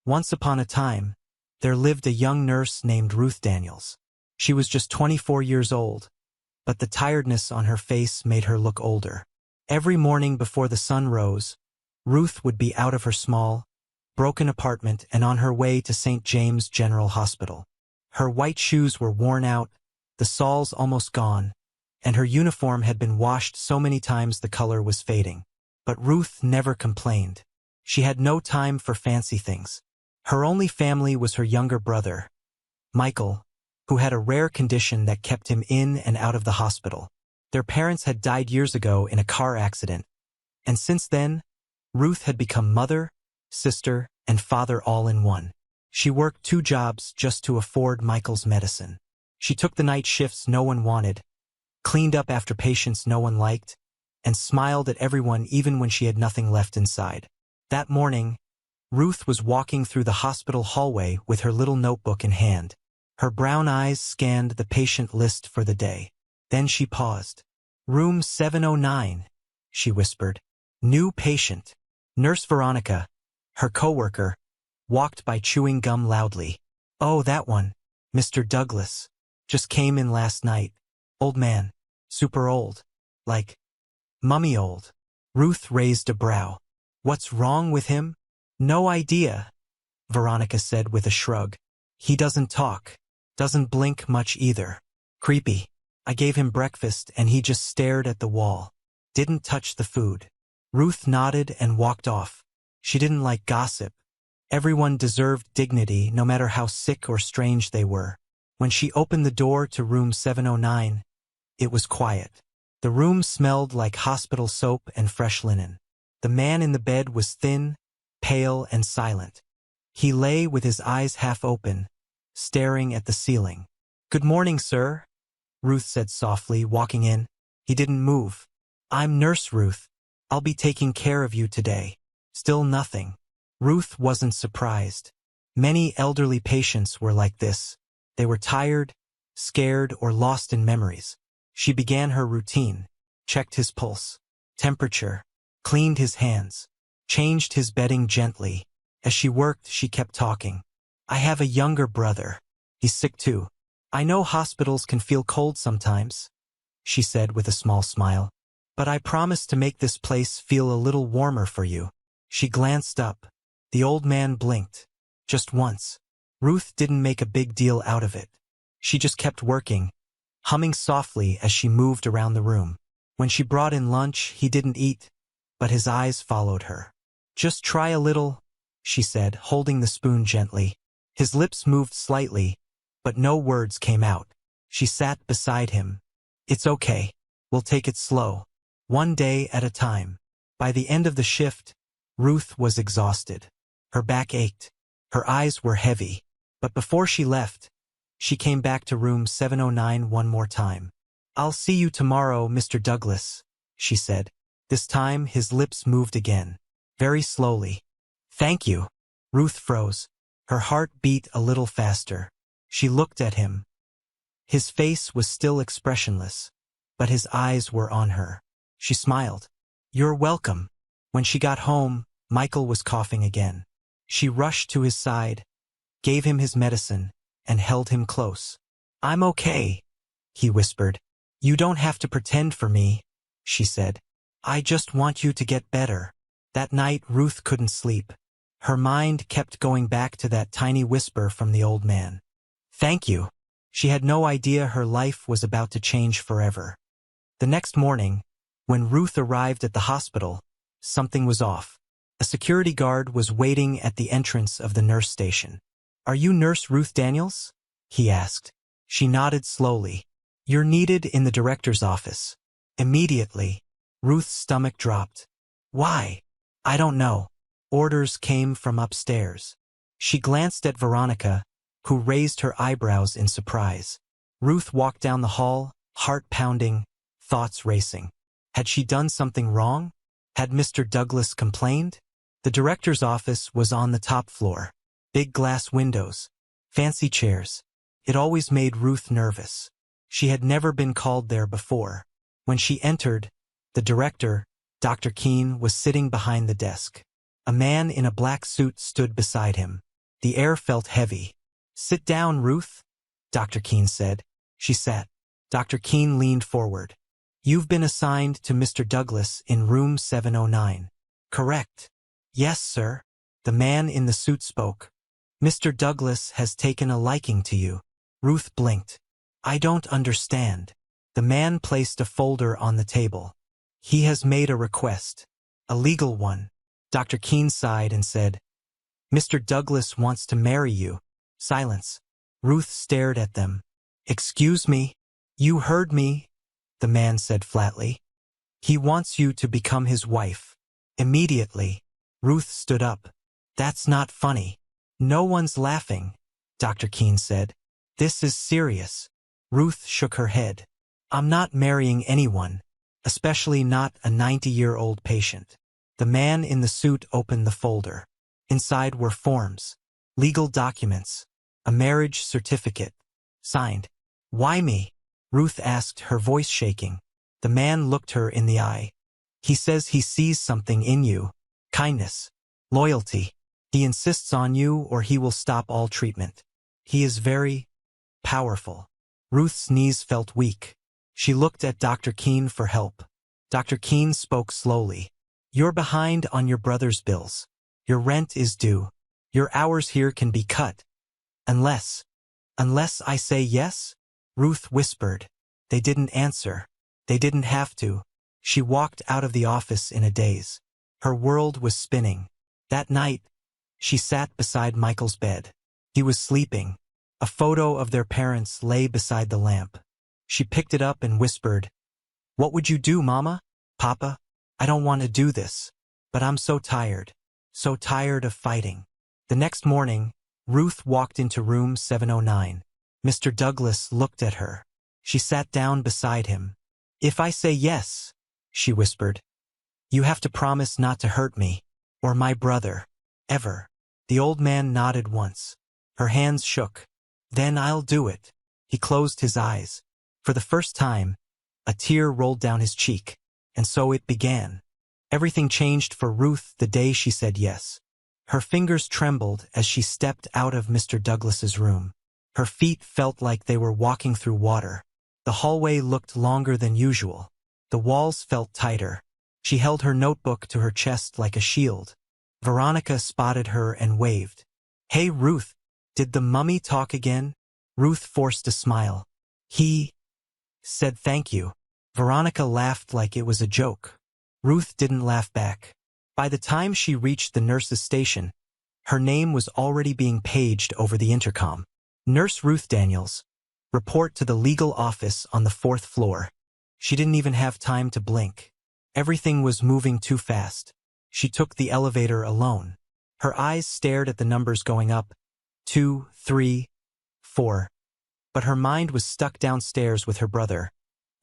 Once upon a time, there lived a young nurse named Ruth Daniels. She was just 24 years old, but the tiredness on her face made her look older. Every morning before the sun rose, Ruth would be out of her small, broken apartment and on her way to St. James General Hospital. Her white shoes were worn out, the soles almost gone, and her uniform had been washed so many times the color was fading. But Ruth never complained. She had no time for fancy things. Her only family was her younger brother, Michael, who had a rare condition that kept him in and out of the hospital. Their parents had died years ago in a car accident, and since then, Ruth had become mother, sister, and father all in one. She worked 2 jobs just to afford Michael's medicine. She took the night shifts no one wanted, cleaned up after patients no one liked, and smiled at everyone even when she had nothing left inside. That morning, Ruth was walking through the hospital hallway with her little notebook in hand. Her brown eyes scanned the patient list for the day. Then she paused. "Room 709, she whispered. "New patient." Nurse Veronica, her coworker, walked by chewing gum loudly. "Oh, that one, Mr. Douglas. Just came in last night. Old man. Super old. Like, mummy old." Ruth raised a brow. "What's wrong with him?" "No idea," Veronica said with a shrug. "He doesn't talk. Doesn't blink much either. Creepy. I gave him breakfast and he just stared at the wall. Didn't touch the food." Ruth nodded and walked off. She didn't like gossip. Everyone deserved dignity, no matter how sick or strange they were. When she opened the door to room 709, it was quiet. The room smelled like hospital soap and fresh linen. The man in the bed was thin, pale, and silent. He lay with his eyes half open, staring at the ceiling. "Good morning, sir," Ruth said softly, walking in. He didn't move. "I'm Nurse Ruth. I'll be taking care of you today." Still nothing. Ruth wasn't surprised. Many elderly patients were like this. They were tired, scared, or lost in memories. She began her routine, checked his pulse, temperature, cleaned his hands, changed his bedding gently. As she worked, she kept talking. "I have a younger brother. He's sick too. I know hospitals can feel cold sometimes," she said with a small smile. "But I promise to make this place feel a little warmer for you." She glanced up. The old man blinked. Just once. Ruth didn't make a big deal out of it. She just kept working, humming softly as she moved around the room. When she brought in lunch, he didn't eat, but his eyes followed her. "Just try a little," she said, holding the spoon gently. His lips moved slightly, but no words came out. She sat beside him. "It's okay. We'll take it slow. One day at a time." By the end of the shift, Ruth was exhausted. Her back ached. Her eyes were heavy. But before she left, she came back to room 709 one more time. "I'll see you tomorrow, Mr. Douglas," she said. This time his lips moved again, very slowly. "Thank you." Ruth froze. Her heart beat a little faster. She looked at him. His face was still expressionless, but his eyes were on her. She smiled. "You're welcome." When she got home, Michael was coughing again. She rushed to his side, gave him his medicine, and held him close. "I'm okay," he whispered. "You don't have to pretend for me," she said. "I just want you to get better." That night, Ruth couldn't sleep. Her mind kept going back to that tiny whisper from the old man. "Thank you." She had no idea her life was about to change forever. The next morning, when Ruth arrived at the hospital, something was off. A security guard was waiting at the entrance of the nurse station. "Are you Nurse Ruth Daniels?" he asked. She nodded slowly. "You're needed in the director's office." Immediately, Ruth's stomach dropped. "Why?" "I don't know. Orders came from upstairs." She glanced at Veronica, who raised her eyebrows in surprise. Ruth walked down the hall, heart pounding, thoughts racing. Had she done something wrong? Had Mr. Douglas complained? The director's office was on the top floor. Big glass windows, fancy chairs. It always made Ruth nervous. She had never been called there before. When she entered, the director, Dr. Keene, was sitting behind the desk. A man in a black suit stood beside him. The air felt heavy. "Sit down, Ruth," Dr. Keene said. She sat. Dr. Keene leaned forward. "You've been assigned to Mr. Douglas in room 709. Correct?" "Yes, sir." The man in the suit spoke. "Mr. Douglas has taken a liking to you." Ruth blinked. "I don't understand." The man placed a folder on the table. "He has made a request. A legal one." Dr. Keene sighed and said, "Mr. Douglas wants to marry you." Silence. Ruth stared at them. "Excuse me?" "You heard me," the man said flatly. "He wants you to become his wife. Immediately." Ruth stood up. "That's not funny." "No one's laughing," Dr. Keene said. "This is serious." Ruth shook her head. "I'm not marrying anyone, especially not a 90-year-old patient." The man in the suit opened the folder. Inside were forms, legal documents, a marriage certificate. Signed. "Why me?" Ruth asked, her voice shaking. The man looked her in the eye. "He says he sees something in you. Kindness. Loyalty. He insists on you or he will stop all treatment. He is very powerful." Ruth's knees felt weak. She looked at Dr. Keene for help. Dr. Keene spoke slowly. "You're behind on your brother's bills. Your rent is due. Your hours here can be cut. Unless I say yes?" Ruth whispered. They didn't answer. They didn't have to. She walked out of the office in a daze. Her world was spinning. That night, she sat beside Michael's bed. He was sleeping. A photo of their parents lay beside the lamp. She picked it up and whispered, "What would you do, Mama? Papa? I don't want to do this. But I'm so tired. So tired of fighting." The next morning, Ruth walked into room 709. Mr. Douglas looked at her. She sat down beside him. "If I say yes," she whispered, "you have to promise not to hurt me, or my brother, ever." The old man nodded once. Her hands shook. "Then I'll do it." He closed his eyes. For the first time, a tear rolled down his cheek. And so it began. Everything changed for Ruth the day she said yes. Her fingers trembled as she stepped out of Mr. Douglas's room. Her feet felt like they were walking through water. The hallway looked longer than usual. The walls felt tighter. She held her notebook to her chest like a shield. Veronica spotted her and waved. "Hey, Ruth, did the mummy talk again?" Ruth forced a smile. "He said thank you." Veronica laughed like it was a joke. Ruth didn't laugh back. By the time she reached the nurse's station, her name was already being paged over the intercom. "Nurse Ruth Daniels. Report to the legal office on the 4th floor." She didn't even have time to blink. Everything was moving too fast. She took the elevator alone. Her eyes stared at the numbers going up. 2, 3, 4. But her mind was stuck downstairs with her brother,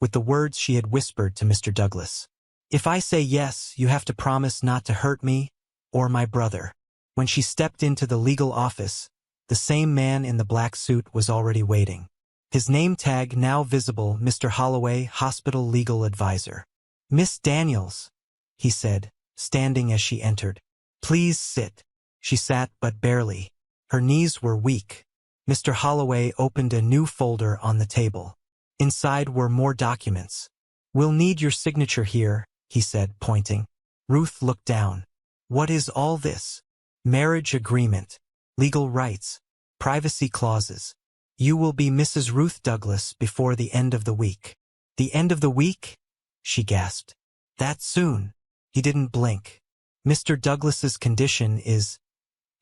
with the words she had whispered to Mr. Douglas. "If I say yes, you have to promise not to hurt me or my brother." When she stepped into the legal office, the same man in the black suit was already waiting. His name tag now visible, Mr. Holloway, Hospital Legal Advisor. "Miss Daniels," he said, standing as she entered. "Please sit." She sat, but barely. Her knees were weak. Mr. Holloway opened a new folder on the table. Inside were more documents. "We'll need your signature here," he said, pointing. Ruth looked down. "What is all this?" "Marriage agreement, legal rights, privacy clauses. You will be Mrs. Ruth Douglas before the end of the week." "The end of the week?" she gasped. "That soon?" He didn't blink. "Mr. Douglas's condition is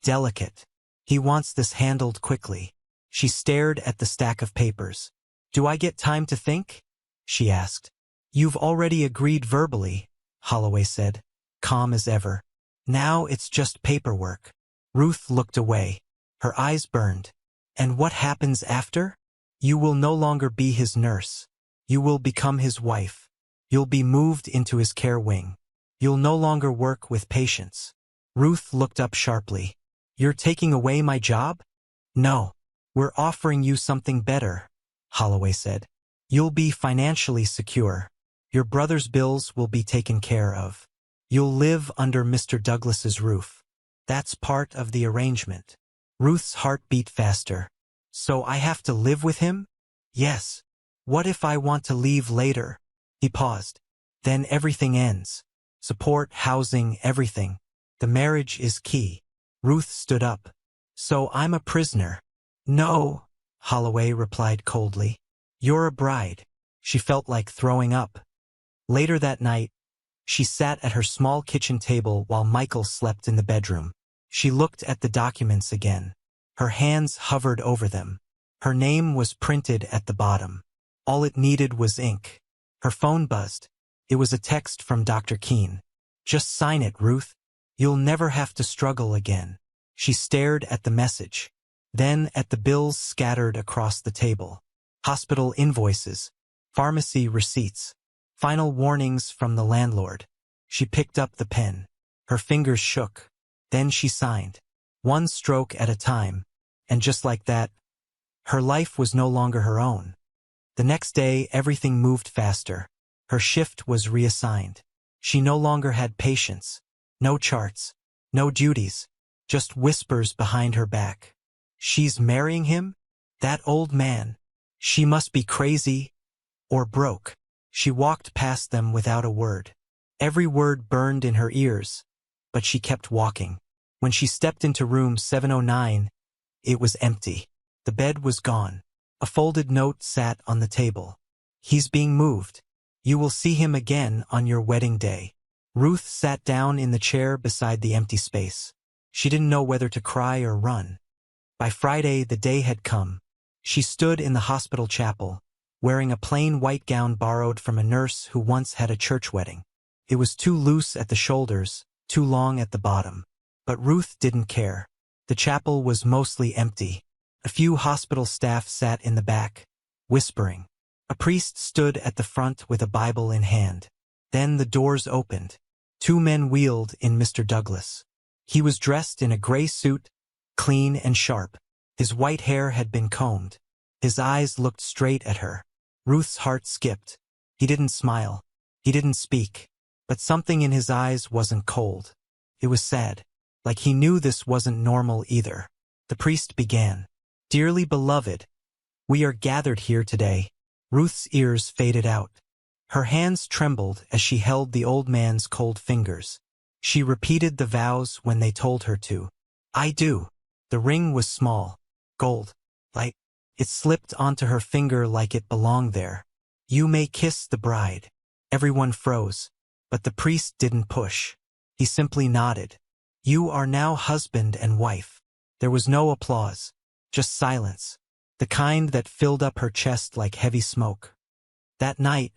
delicate. He wants this handled quickly." She stared at the stack of papers. "Do I get time to think?" she asked. "You've already agreed verbally," Holloway said, calm as ever. "Now it's just paperwork." Ruth looked away. Her eyes burned. "And what happens after?" "You will no longer be his nurse. You will become his wife. You'll be moved into his care wing. You'll no longer work with patients." Ruth looked up sharply. "You're taking away my job?" "No. We're offering you something better," Holloway said. "You'll be financially secure. Your brother's bills will be taken care of. You'll live under Mr. Douglas's roof. That's part of the arrangement." Ruth's heart beat faster. So I have to live with him? Yes. What if I want to leave later? He paused. Then everything ends. Support, housing, everything. The marriage is key. Ruth stood up. So I'm a prisoner? No, Holloway replied coldly. You're a bride. She felt like throwing up. Later that night, she sat at her small kitchen table while Michael slept in the bedroom. She looked at the documents again. Her hands hovered over them. Her name was printed at the bottom. All it needed was ink. Her phone buzzed. It was a text from Dr. Keene. Just sign it, Ruth. You'll never have to struggle again. She stared at the message. Then at the bills scattered across the table. Hospital invoices. Pharmacy receipts. Final warnings from the landlord. She picked up the pen. Her fingers shook. Then she signed. One stroke at a time. And just like that, her life was no longer her own. The next day, everything moved faster. Her shift was reassigned. She no longer had patience. No charts. No duties. Just whispers behind her back. She's marrying him? That old man. She must be crazy or broke. She walked past them without a word. Every word burned in her ears, but she kept walking. When she stepped into room 709, it was empty. The bed was gone. A folded note sat on the table. He's being moved. You will see him again on your wedding day. Ruth sat down in the chair beside the empty space. She didn't know whether to cry or run. By Friday, the day had come. She stood in the hospital chapel, wearing a plain white gown borrowed from a nurse who once had a church wedding. It was too loose at the shoulders, too long at the bottom. But Ruth didn't care. The chapel was mostly empty. A few hospital staff sat in the back, whispering. A priest stood at the front with a Bible in hand. Then the doors opened. Two men wheeled in Mr. Douglas. He was dressed in a gray suit, clean and sharp. His white hair had been combed. His eyes looked straight at her. Ruth's heart skipped. He didn't smile. He didn't speak. But something in his eyes wasn't cold. It was sad. Like he knew this wasn't normal either. The priest began. Dearly beloved, we are gathered here today. Ruth's ears faded out. Her hands trembled as she held the old man's cold fingers. She repeated the vows when they told her to. I do. The ring was small, gold, light. It slipped onto her finger like it belonged there. You may kiss the bride. Everyone froze, but the priest didn't push. He simply nodded. You are now husband and wife. There was no applause, just silence, the kind that filled up her chest like heavy smoke. That night,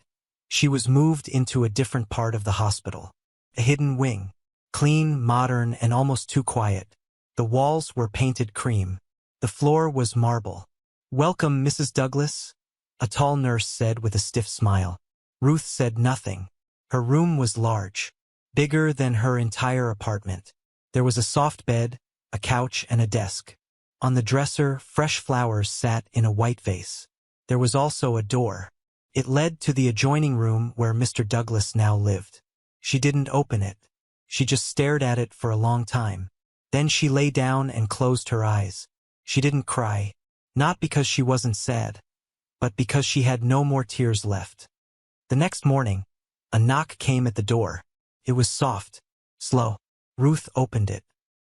she was moved into a different part of the hospital. A hidden wing, clean, modern, and almost too quiet. The walls were painted cream. The floor was marble. Welcome, Mrs. Douglas, a tall nurse said with a stiff smile. Ruth said nothing. Her room was large, bigger than her entire apartment. There was a soft bed, a couch, and a desk. On the dresser, fresh flowers sat in a white vase. There was also a door. It led to the adjoining room where Mr. Douglas now lived. She didn't open it. She just stared at it for a long time. Then she lay down and closed her eyes. She didn't cry, not because she wasn't sad, but because she had no more tears left. The next morning, a knock came at the door. It was soft, slow. Ruth opened it.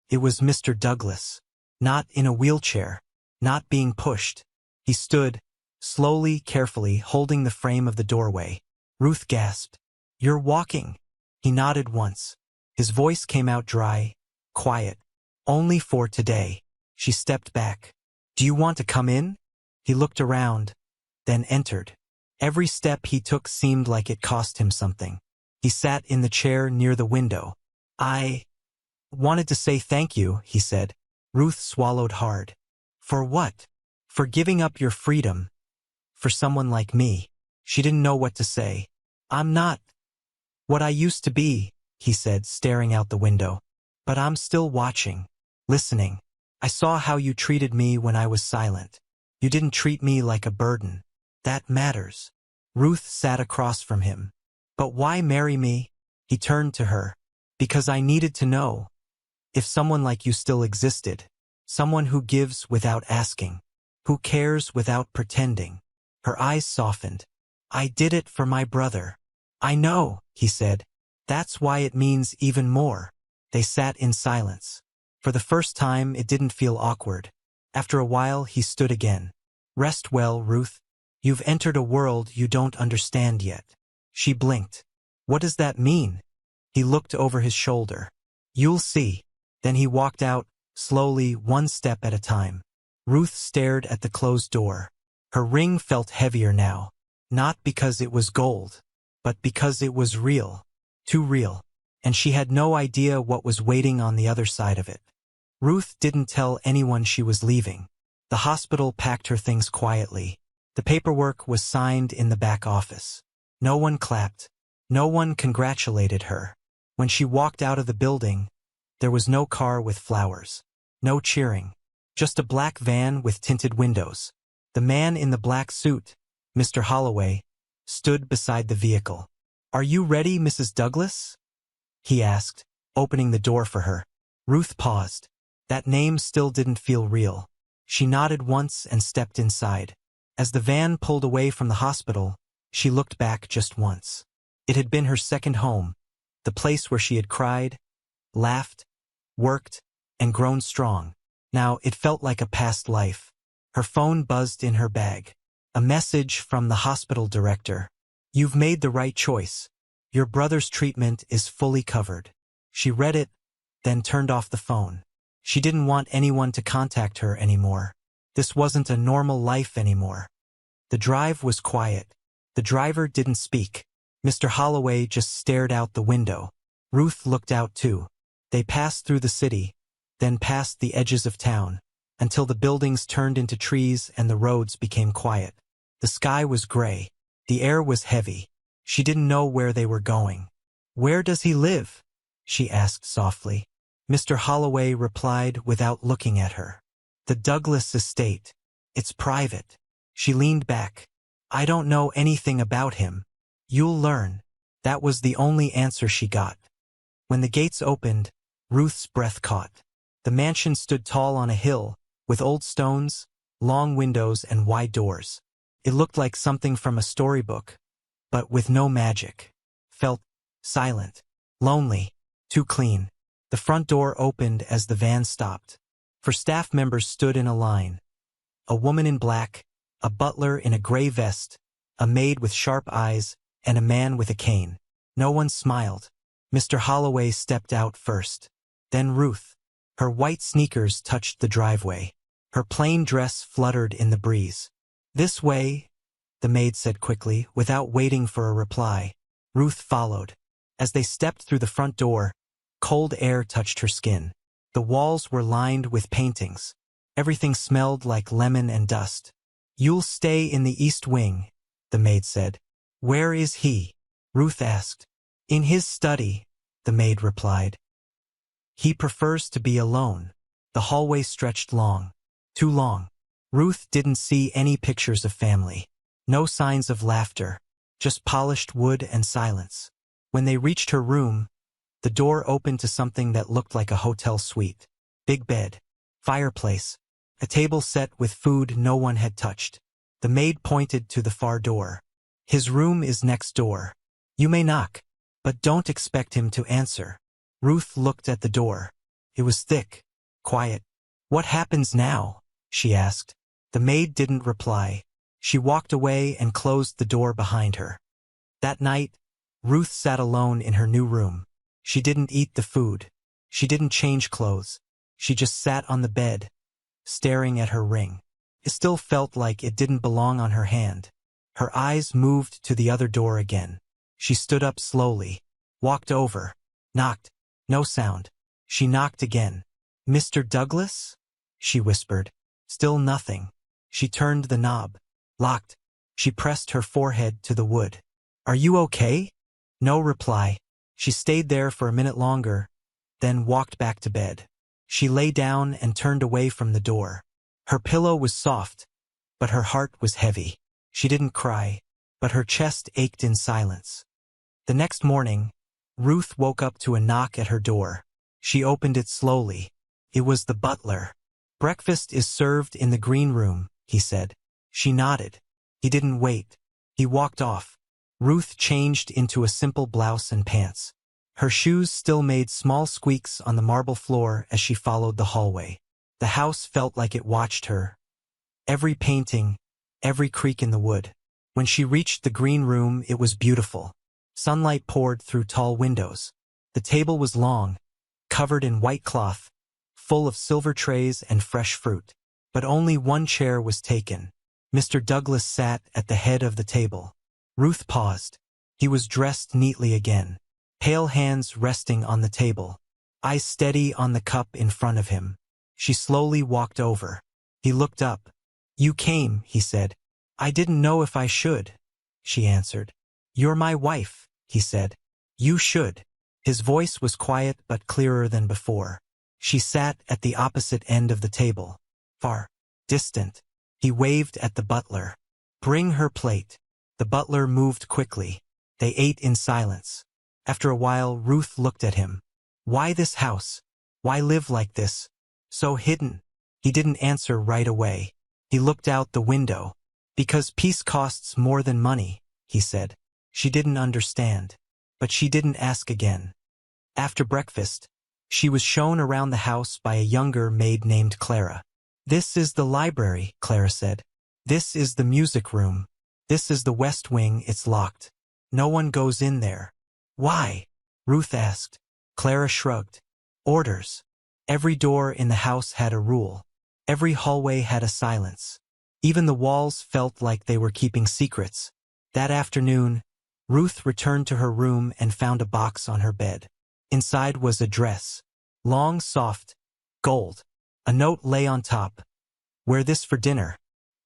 It was Mr. Douglas. Not in a wheelchair, not being pushed. He stood, slowly, carefully, holding the frame of the doorway. Ruth gasped. You're walking. He nodded once. His voice came out dry, quiet. Only for today. She stepped back. Do you want to come in? He looked around, then entered. Every step he took seemed like it cost him something. He sat in the chair near the window. I wanted to say thank you, he said. Ruth swallowed hard. For what? For giving up your freedom. For someone like me. She didn't know what to say. I'm not what I used to be, he said, staring out the window. But I'm still watching, listening. I saw how you treated me when I was silent. You didn't treat me like a burden. That matters. Ruth sat across from him. But why marry me? He turned to her. Because I needed to know if someone like you still existed. Someone who gives without asking, who cares without pretending. Her eyes softened. I did it for my brother. I know, he said. That's why it means even more. They sat in silence. For the first time, it didn't feel awkward. After a while, he stood again. Rest well, Ruth. You've entered a world you don't understand yet. She blinked. What does that mean? He looked over his shoulder. You'll see. Then he walked out, slowly, one step at a time. Ruth stared at the closed door. Her ring felt heavier now. Not because it was gold, but because it was real. Too real. And she had no idea what was waiting on the other side of it. Ruth didn't tell anyone she was leaving. The hospital packed her things quietly. The paperwork was signed in the back office. No one clapped. No one congratulated her. When she walked out of the building, there was no car with flowers. No cheering. Just a black van with tinted windows. The man in the black suit, Mr. Holloway, stood beside the vehicle. Are you ready, Mrs. Douglas? He asked, opening the door for her. Ruth paused. That name still didn't feel real. She nodded once and stepped inside. As the van pulled away from the hospital, she looked back just once. It had been her second home, the place where she had cried, laughed, worked, and grown strong. Now it felt like a past life. Her phone buzzed in her bag. A message from the hospital director. You've made the right choice. Your brother's treatment is fully covered. She read it, then turned off the phone. She didn't want anyone to contact her anymore. This wasn't a normal life anymore. The drive was quiet. The driver didn't speak. Mr. Holloway just stared out the window. Ruth looked out too. They passed through the city, then past the edges of town, until the buildings turned into trees and the roads became quiet. The sky was gray. The air was heavy. She didn't know where they were going. Where does he live? She asked softly. Mr. Holloway replied without looking at her. The Douglas estate. It's private. She leaned back. I don't know anything about him. You'll learn. That was the only answer she got. When the gates opened, Ruth's breath caught. The mansion stood tall on a hill, with old stones, long windows, and wide doors. It looked like something from a storybook, but with no magic. Felt silent, lonely, too clean. The front door opened as the van stopped. For staff members stood in a line. A woman in black, a butler in a gray vest, a maid with sharp eyes, and a man with a cane. No one smiled. Mr. Holloway stepped out first. Then Ruth. Her white sneakers touched the driveway. Her plain dress fluttered in the breeze. This way, the maid said quickly, without waiting for a reply. Ruth followed. As they stepped through the front door, cold air touched her skin. The walls were lined with paintings. Everything smelled like lemon and dust. You'll stay in the east wing, the maid said. Where is he? Ruth asked. In his study, the maid replied. He prefers to be alone. The hallway stretched long. Too long. Ruth didn't see any pictures of family. No signs of laughter. Just polished wood and silence. When they reached her room, the door opened to something that looked like a hotel suite. Big bed. Fireplace. A table set with food no one had touched. The maid pointed to the far door. His room is next door. You may knock, but don't expect him to answer. Ruth looked at the door. It was thick, quiet. What happens now? She asked. The maid didn't reply. She walked away and closed the door behind her. That night, Ruth sat alone in her new room. She didn't eat the food. She didn't change clothes. She just sat on the bed, staring at her ring. It still felt like it didn't belong on her hand. Her eyes moved to the other door again. She stood up slowly, walked over, knocked. No sound. She knocked again. Mr. Douglas? She whispered. Still nothing. She turned the knob. Locked. She pressed her forehead to the wood. Are you okay? No reply. She stayed there for a minute longer, then walked back to bed. She lay down and turned away from the door. Her pillow was soft, but her heart was heavy. She didn't cry, but her chest ached in silence. The next morning, Ruth woke up to a knock at her door. She opened it slowly. It was the butler. Breakfast is served in the green room, he said. She nodded. He didn't wait. He walked off. Ruth changed into a simple blouse and pants. Her shoes still made small squeaks on the marble floor as she followed the hallway. The house felt like it watched her. Every painting, every creak in the wood. When she reached the green room, it was beautiful. Sunlight poured through tall windows. The table was long, covered in white cloth, full of silver trays and fresh fruit. But only one chair was taken. Mr. Douglas sat at the head of the table. Ruth paused. He was dressed neatly again, pale hands resting on the table, eyes steady on the cup in front of him. She slowly walked over. He looked up. "You came," he said. "I didn't know if I should," she answered. "You're my wife," he said. "You should." His voice was quiet but clearer than before. She sat at the opposite end of the table, far, distant. He waved at the butler. "Bring her plate." The butler moved quickly. They ate in silence. After a while, Ruth looked at him. "Why this house? Why live like this? So hidden?" He didn't answer right away. He looked out the window. "Because peace costs more than money," he said. She didn't understand, but she didn't ask again. After breakfast, she was shown around the house by a younger maid named Clara. "This is the library," Clara said. "This is the music room. This is the west wing. It's locked. No one goes in there." "Why?" Ruth asked. Clara shrugged. "Orders." Every door in the house had a rule. Every hallway had a silence. Even the walls felt like they were keeping secrets. That afternoon, Ruth returned to her room and found a box on her bed. Inside was a dress. Long, soft, gold. A note lay on top. "Wear this for dinner.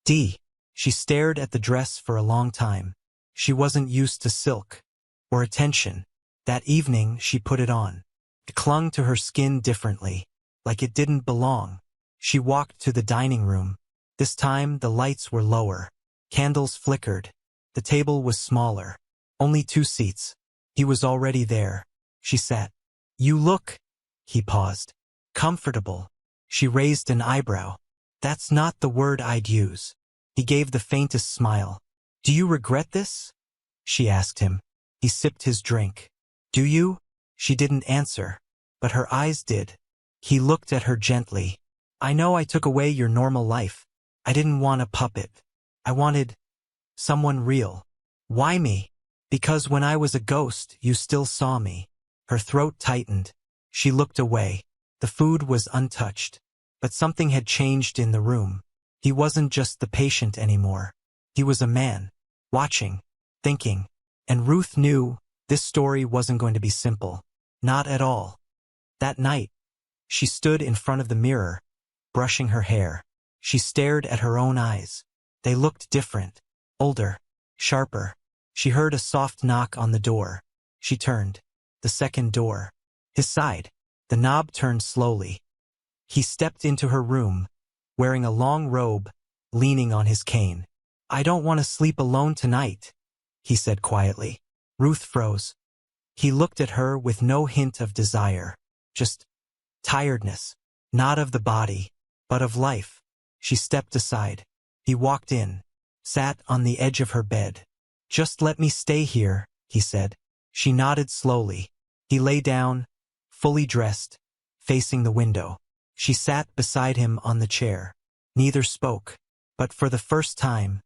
D." She stared at the dress for a long time. She wasn't used to silk or attention. That evening, she put it on. It clung to her skin differently, like it didn't belong. She walked to the dining room. This time, the lights were lower. Candles flickered. The table was smaller. Only 2 seats. He was already there. She sat. "You look," he paused, "comfortable." She raised an eyebrow. "That's not the word I'd use." He gave the faintest smile. "Do you regret this?" she asked him. He sipped his drink. "Do you?" She didn't answer, but her eyes did. He looked at her gently. "I know I took away your normal life. I didn't want a puppet. I wanted someone real." "Why me?" "Because when I was a ghost, you still saw me." Her throat tightened. She looked away. The food was untouched. But something had changed in the room. He wasn't just the patient anymore. He was a man, watching, thinking. And Ruth knew this story wasn't going to be simple. Not at all. That night, she stood in front of the mirror, brushing her hair. She stared at her own eyes. They looked different, older, sharper. She heard a soft knock on the door. She turned. The second door. His side. The knob turned slowly. He stepped into her room, wearing a long robe, leaning on his cane. "I don't want to sleep alone tonight," he said quietly. Ruth froze. He looked at her with no hint of desire, just tiredness, not of the body, but of life. She stepped aside. He walked in, sat on the edge of her bed. "Just let me stay here," he said. She nodded slowly. He lay down, fully dressed, facing the window. She sat beside him on the chair. Neither spoke, but for the first time,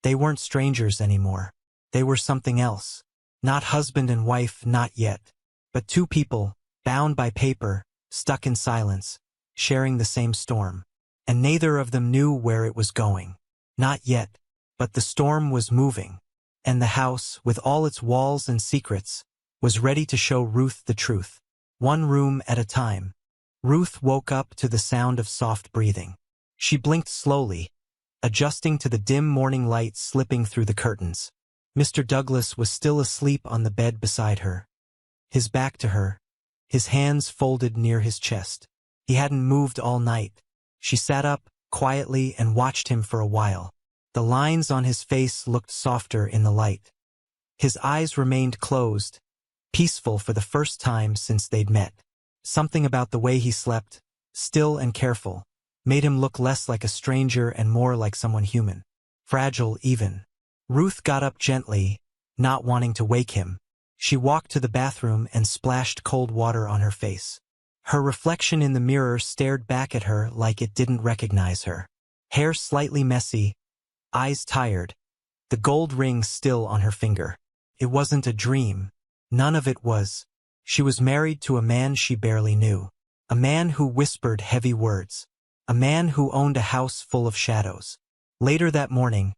they weren't strangers anymore. They were something else. Not husband and wife, not yet, but 2 people, bound by paper, stuck in silence, sharing the same storm. And neither of them knew where it was going. Not yet, but the storm was moving. And the house, with all its walls and secrets, was ready to show Ruth the truth. One room at a time. Ruth woke up to the sound of soft breathing. She blinked slowly, adjusting to the dim morning light slipping through the curtains. Mr. Douglas was still asleep on the bed beside her, his back to her, his hands folded near his chest. He hadn't moved all night. She sat up, quietly, and watched him for a while. The lines on his face looked softer in the light. His eyes remained closed, peaceful for the first time since they'd met. Something about the way he slept, still and careful, made him look less like a stranger and more like someone human. Fragile even. Ruth got up gently, not wanting to wake him. She walked to the bathroom and splashed cold water on her face. Her reflection in the mirror stared back at her like it didn't recognize her. Hair slightly messy, eyes tired, the gold ring still on her finger. It wasn't a dream. None of it was. She was married to a man she barely knew. A man who whispered heavy words. A man who owned a house full of shadows. Later that morning,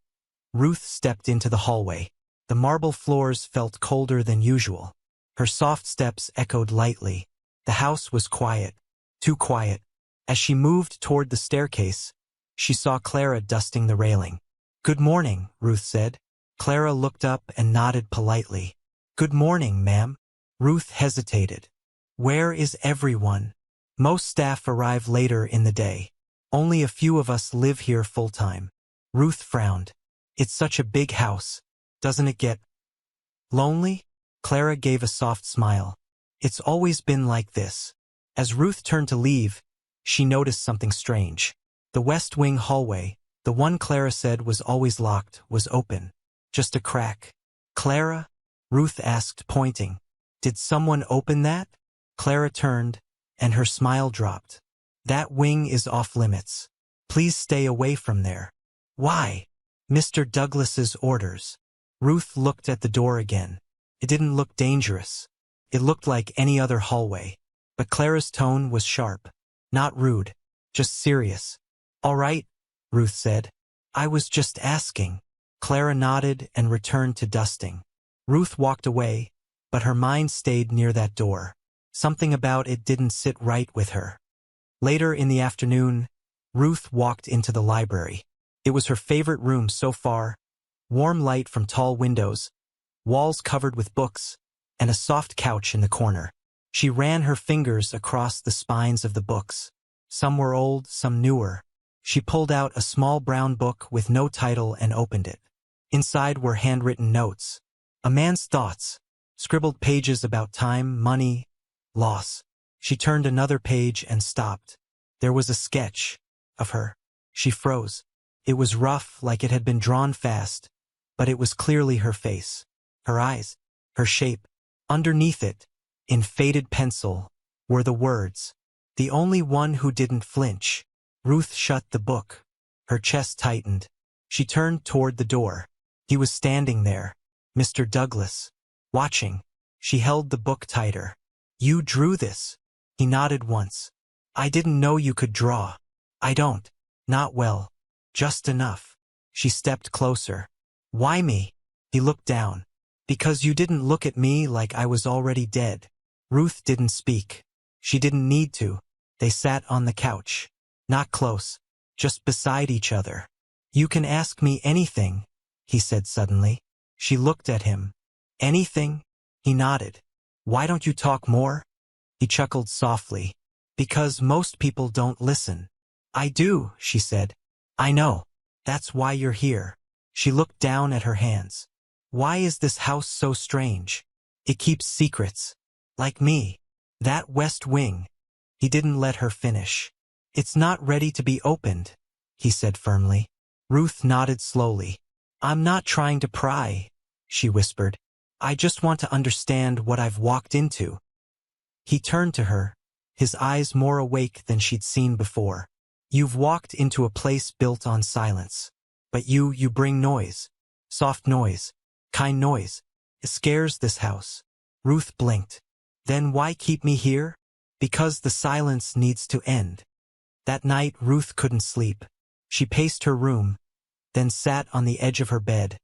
Ruth stepped into the hallway. The marble floors felt colder than usual. Her soft steps echoed lightly. The house was quiet. Too quiet. As she moved toward the staircase, she saw Clara dusting the railing. "Good morning," Ruth said. Clara looked up and nodded politely. "Good morning, ma'am." Ruth hesitated. "Where is everyone?" "Most staff arrive later in the day. Only a few of us live here full-time." Ruth frowned. "It's such a big house. Doesn't it get lonely?" Clara gave a soft smile. "It's always been like this." As Ruth turned to leave, she noticed something strange. The West Wing hallway, the one Clara said was always locked, was open. Just a crack. "Clara?" Ruth asked, pointing. "Did someone open that?" Clara turned, and her smile dropped. "That wing is off limits. Please stay away from there." "Why?" "Mr. Douglas's orders." Ruth looked at the door again. It didn't look dangerous. It looked like any other hallway. But Clara's tone was sharp. Not rude. Just serious. "All right," Ruth said. "I was just asking." Clara nodded and returned to dusting. Ruth walked away, but her mind stayed near that door. Something about it didn't sit right with her. Later in the afternoon, Ruth walked into the library. It was her favorite room so far. Warm light from tall windows, walls covered with books, and a soft couch in the corner. She ran her fingers across the spines of the books. Some were old, some newer. She pulled out a small brown book with no title and opened it. Inside were handwritten notes. A man's thoughts, scribbled pages about time, money, loss. She turned another page and stopped. There was a sketch of her. She froze. It was rough, like it had been drawn fast, but it was clearly her face, her eyes, her shape. Underneath it, in faded pencil, were the words, "The only one who didn't flinch." Ruth shut the book. Her chest tightened. She turned toward the door. He was standing there, Mr. Douglas, watching. She held the book tighter. "You drew this?" He nodded once. "I didn't know you could draw." "I don't. Not well. Just enough." She stepped closer. "Why me?" He looked down. "Because you didn't look at me like I was already dead." Ruth didn't speak. She didn't need to. They sat on the couch. Not close. Just beside each other. "You can ask me anything," he said suddenly. She looked at him. "Anything?" He nodded. "Why don't you talk more?" He chuckled softly. "Because most people don't listen." "I do," she said. "I know. That's why you're here." She looked down at her hands. "Why is this house so strange? It keeps secrets. Like me. That West Wing." He didn't let her finish. "It's not ready to be opened," he said firmly. Ruth nodded slowly. "I'm not trying to pry," she whispered. "I just want to understand what I've walked into." He turned to her, his eyes more awake than she'd seen before. "You've walked into a place built on silence. But you bring noise. Soft noise. Kind noise. It scares this house." Ruth blinked. "Then why keep me here?" "Because the silence needs to end." That night Ruth couldn't sleep. She paced her room, then sat on the edge of her bed,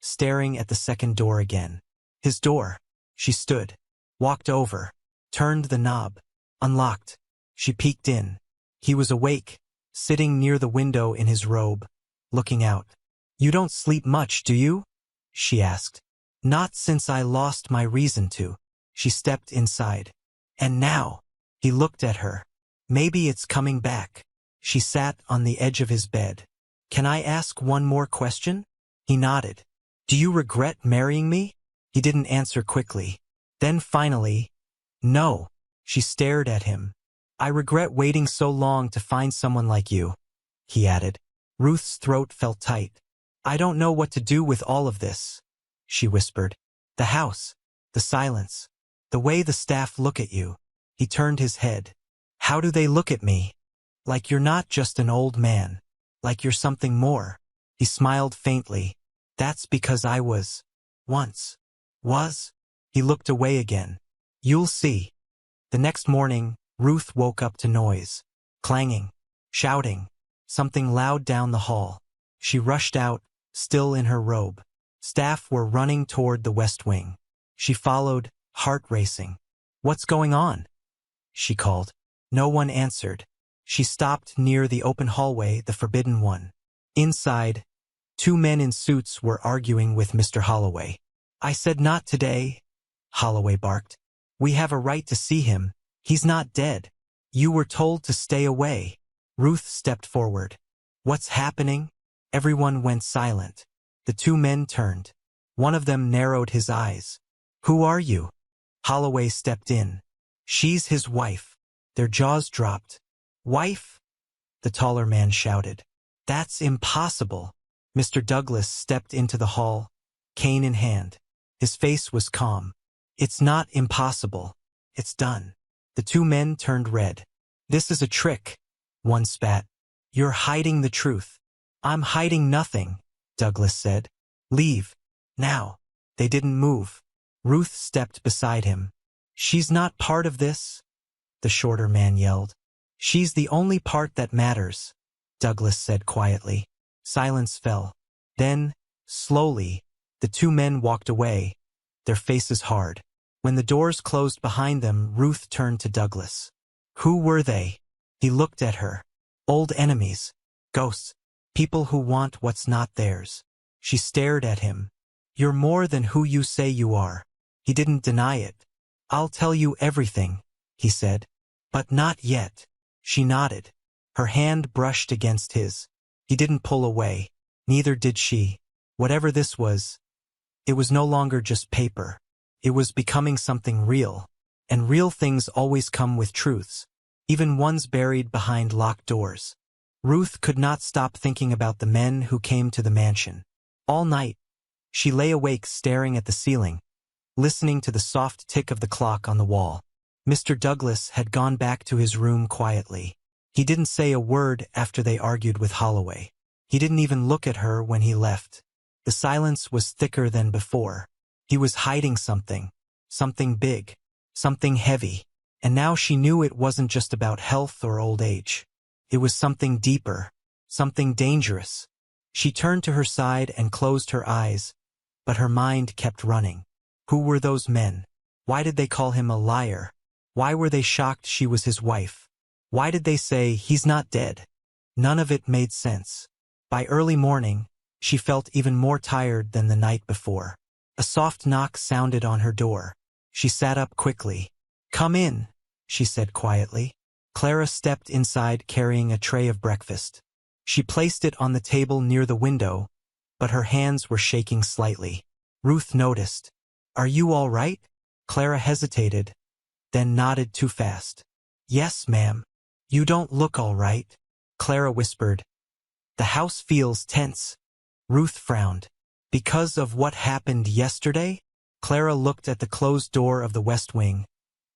staring at the second door again. His door. She stood, walked over, turned the knob, unlocked. She peeked in. He was awake, sitting near the window in his robe, looking out. "You don't sleep much, do you?" she asked. "Not since I lost my reason to." She stepped inside. "And now?" He looked at her. "Maybe it's coming back." She sat on the edge of his bed. "Can I ask one more question?" He nodded. "Do you regret marrying me?" He didn't answer quickly. Then finally, "No." She stared at him. I regret waiting so long to find someone like you, he added. Ruth's throat felt tight. I don't know what to do with all of this, she whispered. The house, the silence, the way the staff look at you. He turned his head. How do they look at me? Like you're not just an old man. Like you're something more. He smiled faintly. That's because I was. Once. Was? He looked away again. You'll see. The next morning, Ruth woke up to noise. Clanging. Shouting. Something loud down the hall. She rushed out, still in her robe. Staff were running toward the west wing. She followed, heart racing. What's going on? She called. No one answered. She stopped near the open hallway, the forbidden one. Inside, two men in suits were arguing with Mr. Holloway. I said not today, Holloway barked. We have a right to see him. He's not dead. You were told to stay away. Ruth stepped forward. What's happening? Everyone went silent. The two men turned. One of them narrowed his eyes. Who are you? Holloway stepped in. She's his wife. Their jaws dropped. Wife? The taller man shouted. That's impossible. Mr. Douglas stepped into the hall, cane in hand. His face was calm. It's not impossible. It's done. The two men turned red. This is a trick, one spat. You're hiding the truth. I'm hiding nothing, Douglas said. Leave. Now. They didn't move. Ruth stepped beside him. She's not part of this, the shorter man yelled. She's the only part that matters, Douglas said quietly. Silence fell. Then, slowly, the two men walked away, their faces hard. When the doors closed behind them, Ruth turned to Douglas. Who were they? He looked at her. Old enemies. Ghosts. People who want what's not theirs. She stared at him. You're more than who you say you are. He didn't deny it. I'll tell you everything, he said. But not yet. She nodded. Her hand brushed against his. He didn't pull away. Neither did she. Whatever this was, it was no longer just paper. It was becoming something real. And real things always come with truths, even ones buried behind locked doors. Ruth could not stop thinking about the men who came to the mansion. All night, she lay awake staring at the ceiling, listening to the soft tick of the clock on the wall. Mr. Douglas had gone back to his room quietly. He didn't say a word after they argued with Holloway. He didn't even look at her when he left. The silence was thicker than before. He was hiding something. Something big. Something heavy. And now she knew it wasn't just about health or old age. It was something deeper. Something dangerous. She turned to her side and closed her eyes, but her mind kept running. Who were those men? Why did they call him a liar? Why were they shocked she was his wife? Why did they say he's not dead? None of it made sense. By early morning, she felt even more tired than the night before. A soft knock sounded on her door. She sat up quickly. Come in, she said quietly. Clara stepped inside carrying a tray of breakfast. She placed it on the table near the window, but her hands were shaking slightly. Ruth noticed. Are you all right? Clara hesitated, then nodded too fast. Yes, ma'am. You don't look all right, Clara whispered. The house feels tense. Ruth frowned. Because of what happened yesterday? Clara looked at the closed door of the west wing,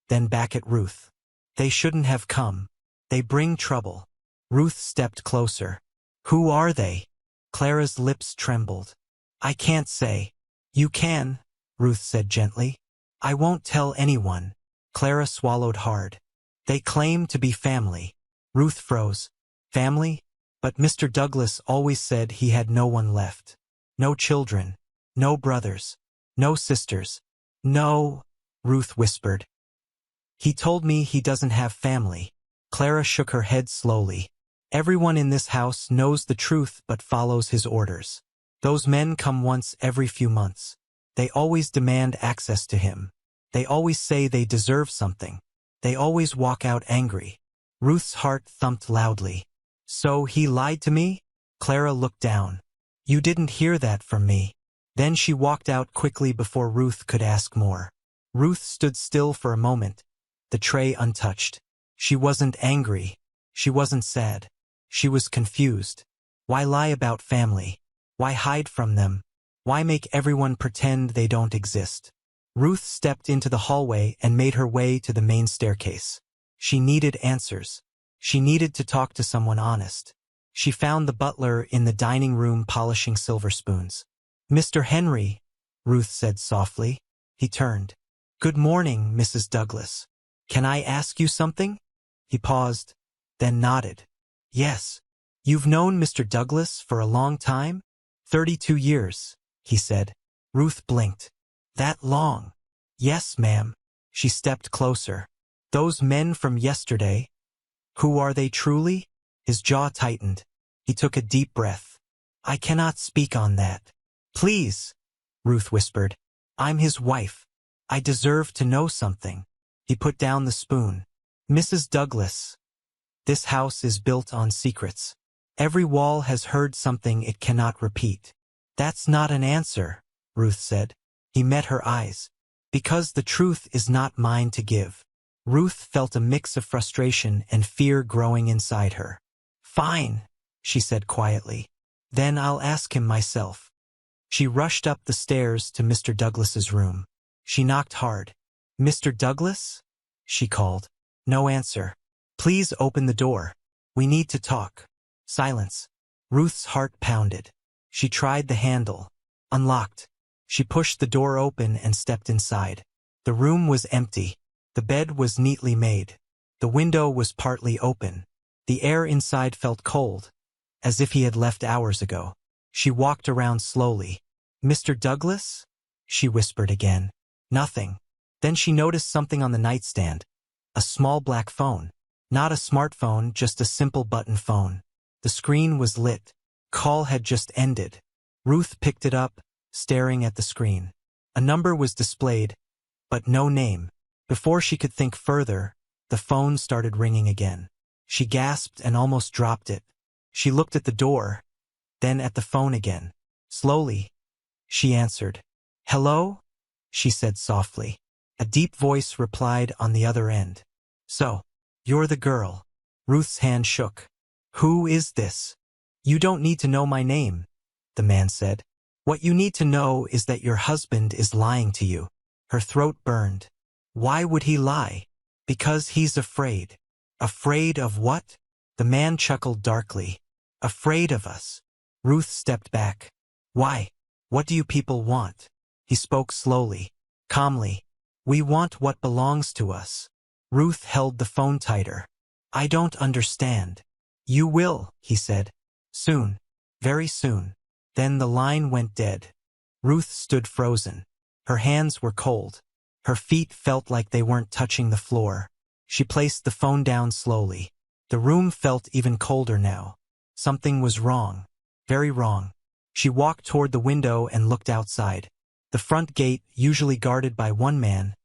then back at Ruth. They shouldn't have come. They bring trouble. Ruth stepped closer. Who are they? Clara's lips trembled. I can't say. You can, Ruth said gently. I won't tell anyone. Clara swallowed hard. They claim to be family. Ruth froze. Family? But Mr. Douglas always said he had no one left. No children. No brothers. No sisters. No, Ruth whispered. He told me he doesn't have family. Clara shook her head slowly. Everyone in this house knows the truth but follows his orders. Those men come once every few months. They always demand access to him. They always say they deserve something. They always walk out angry. Ruth's heart thumped loudly. So he lied to me? Clara looked down. You didn't hear that from me. Then she walked out quickly before Ruth could ask more. Ruth stood still for a moment, the tray untouched. She wasn't angry. She wasn't sad. She was confused. Why lie about family? Why hide from them? Why make everyone pretend they don't exist? Ruth stepped into the hallway and made her way to the main staircase. She needed answers. She needed to talk to someone honest. She found the butler in the dining room polishing silver spoons. "Mr. Henry," Ruth said softly. He turned. "Good morning, Mrs. Douglas. Can I ask you something?" He paused, then nodded. "Yes. You've known Mr. Douglas for a long time?" 32 years, he said. Ruth blinked. "That long?" "Yes, ma'am." She stepped closer. "Those men from yesterday, who are they truly?" His jaw tightened. He took a deep breath. "I cannot speak on that." "Please," Ruth whispered. "I'm his wife. I deserve to know something." He put down the spoon. "Mrs. Douglas, this house is built on secrets. Every wall has heard something it cannot repeat." "That's not an answer," Ruth said. He met her eyes. "Because the truth is not mine to give." Ruth felt a mix of frustration and fear growing inside her. "Fine," she said quietly. "Then I'll ask him myself." She rushed up the stairs to Mr. Douglas's room. She knocked hard. "Mr. Douglas?" she called. No answer. "Please open the door. We need to talk." Silence. Ruth's heart pounded. She tried the handle. Unlocked. She pushed the door open and stepped inside. The room was empty. The bed was neatly made. The window was partly open. The air inside felt cold, as if he had left hours ago. She walked around slowly. "Mr. Douglas?" she whispered again. Nothing. Then she noticed something on the nightstand. A small black phone. Not a smartphone, just a simple button phone. The screen was lit. Call had just ended. Ruth picked it up, staring at the screen. A number was displayed, but no name. Before she could think further, the phone started ringing again. She gasped and almost dropped it. She looked at the door, then at the phone again. Slowly, she answered. "Hello?" she said softly. A deep voice replied on the other end. "So, you're the girl." Ruth's hand shook. "Who is this?" "You don't need to know my name," the man said. "What you need to know is that your husband is lying to you." Her throat burned. "Why would he lie?" "Because he's afraid." "Afraid of what?" The man chuckled darkly. "Afraid of us." Ruth stepped back. "Why? What do you people want?" He spoke slowly, calmly. "We want what belongs to us." Ruth held the phone tighter. "I don't understand." "You will," he said. "Soon. Very soon." Then the line went dead. Ruth stood frozen. Her hands were cold. Her feet felt like they weren't touching the floor. She placed the phone down slowly. The room felt even colder now. Something was wrong. Very wrong. She walked toward the window and looked outside. The front gate, usually guarded by one man,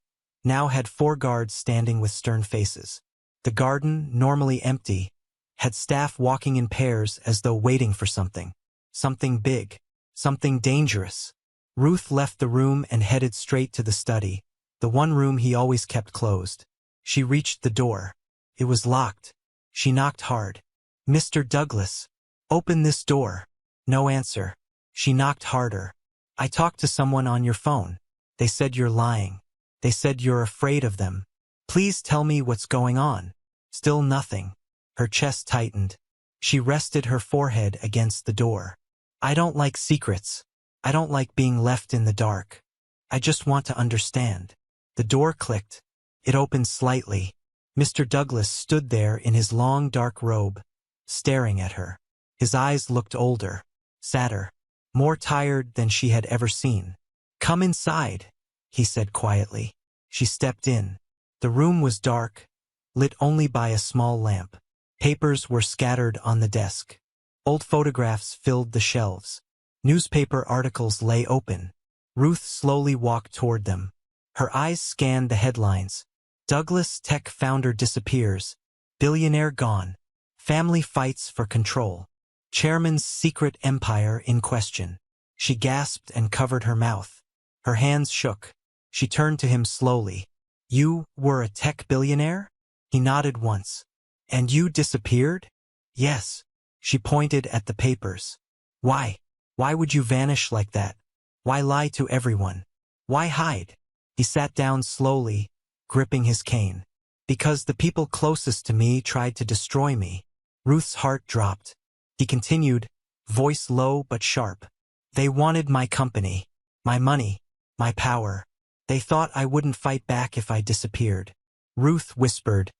now had 4 guards standing with stern faces. The garden, normally empty, had staff walking in pairs as though waiting for something. Something big. Something dangerous. Ruth left the room and headed straight to the study, the one room he always kept closed. She reached the door. It was locked. She knocked hard. "Mr. Douglas, open this door." No answer. She knocked harder. "I talked to someone on your phone. They said you're lying. They said you're afraid of them. Please tell me what's going on." Still nothing. Her chest tightened. She rested her forehead against the door. "I don't like secrets. I don't like being left in the dark. I just want to understand." The door clicked. It opened slightly. Mr. Douglas stood there in his long dark robe, staring at her. His eyes looked older, sadder, more tired than she had ever seen. "Come inside," he said quietly. She stepped in. The room was dark, lit only by a small lamp. Papers were scattered on the desk. Old photographs filled the shelves. Newspaper articles lay open. Ruth slowly walked toward them. Her eyes scanned the headlines. Douglas tech founder disappears. Billionaire gone. Family fights for control. Chairman's secret empire in question. She gasped and covered her mouth. Her hands shook. She turned to him slowly. "You were a tech billionaire?" He nodded once. And you disappeared? Yes. She pointed at the papers. Why? Why would you vanish like that? Why lie to everyone? Why hide? He sat down slowly, gripping his cane. Because the people closest to me tried to destroy me. Ruth's heart dropped. He continued, voice low but sharp. They wanted my company, my money, my power. They thought I wouldn't fight back if I disappeared. Ruth whispered,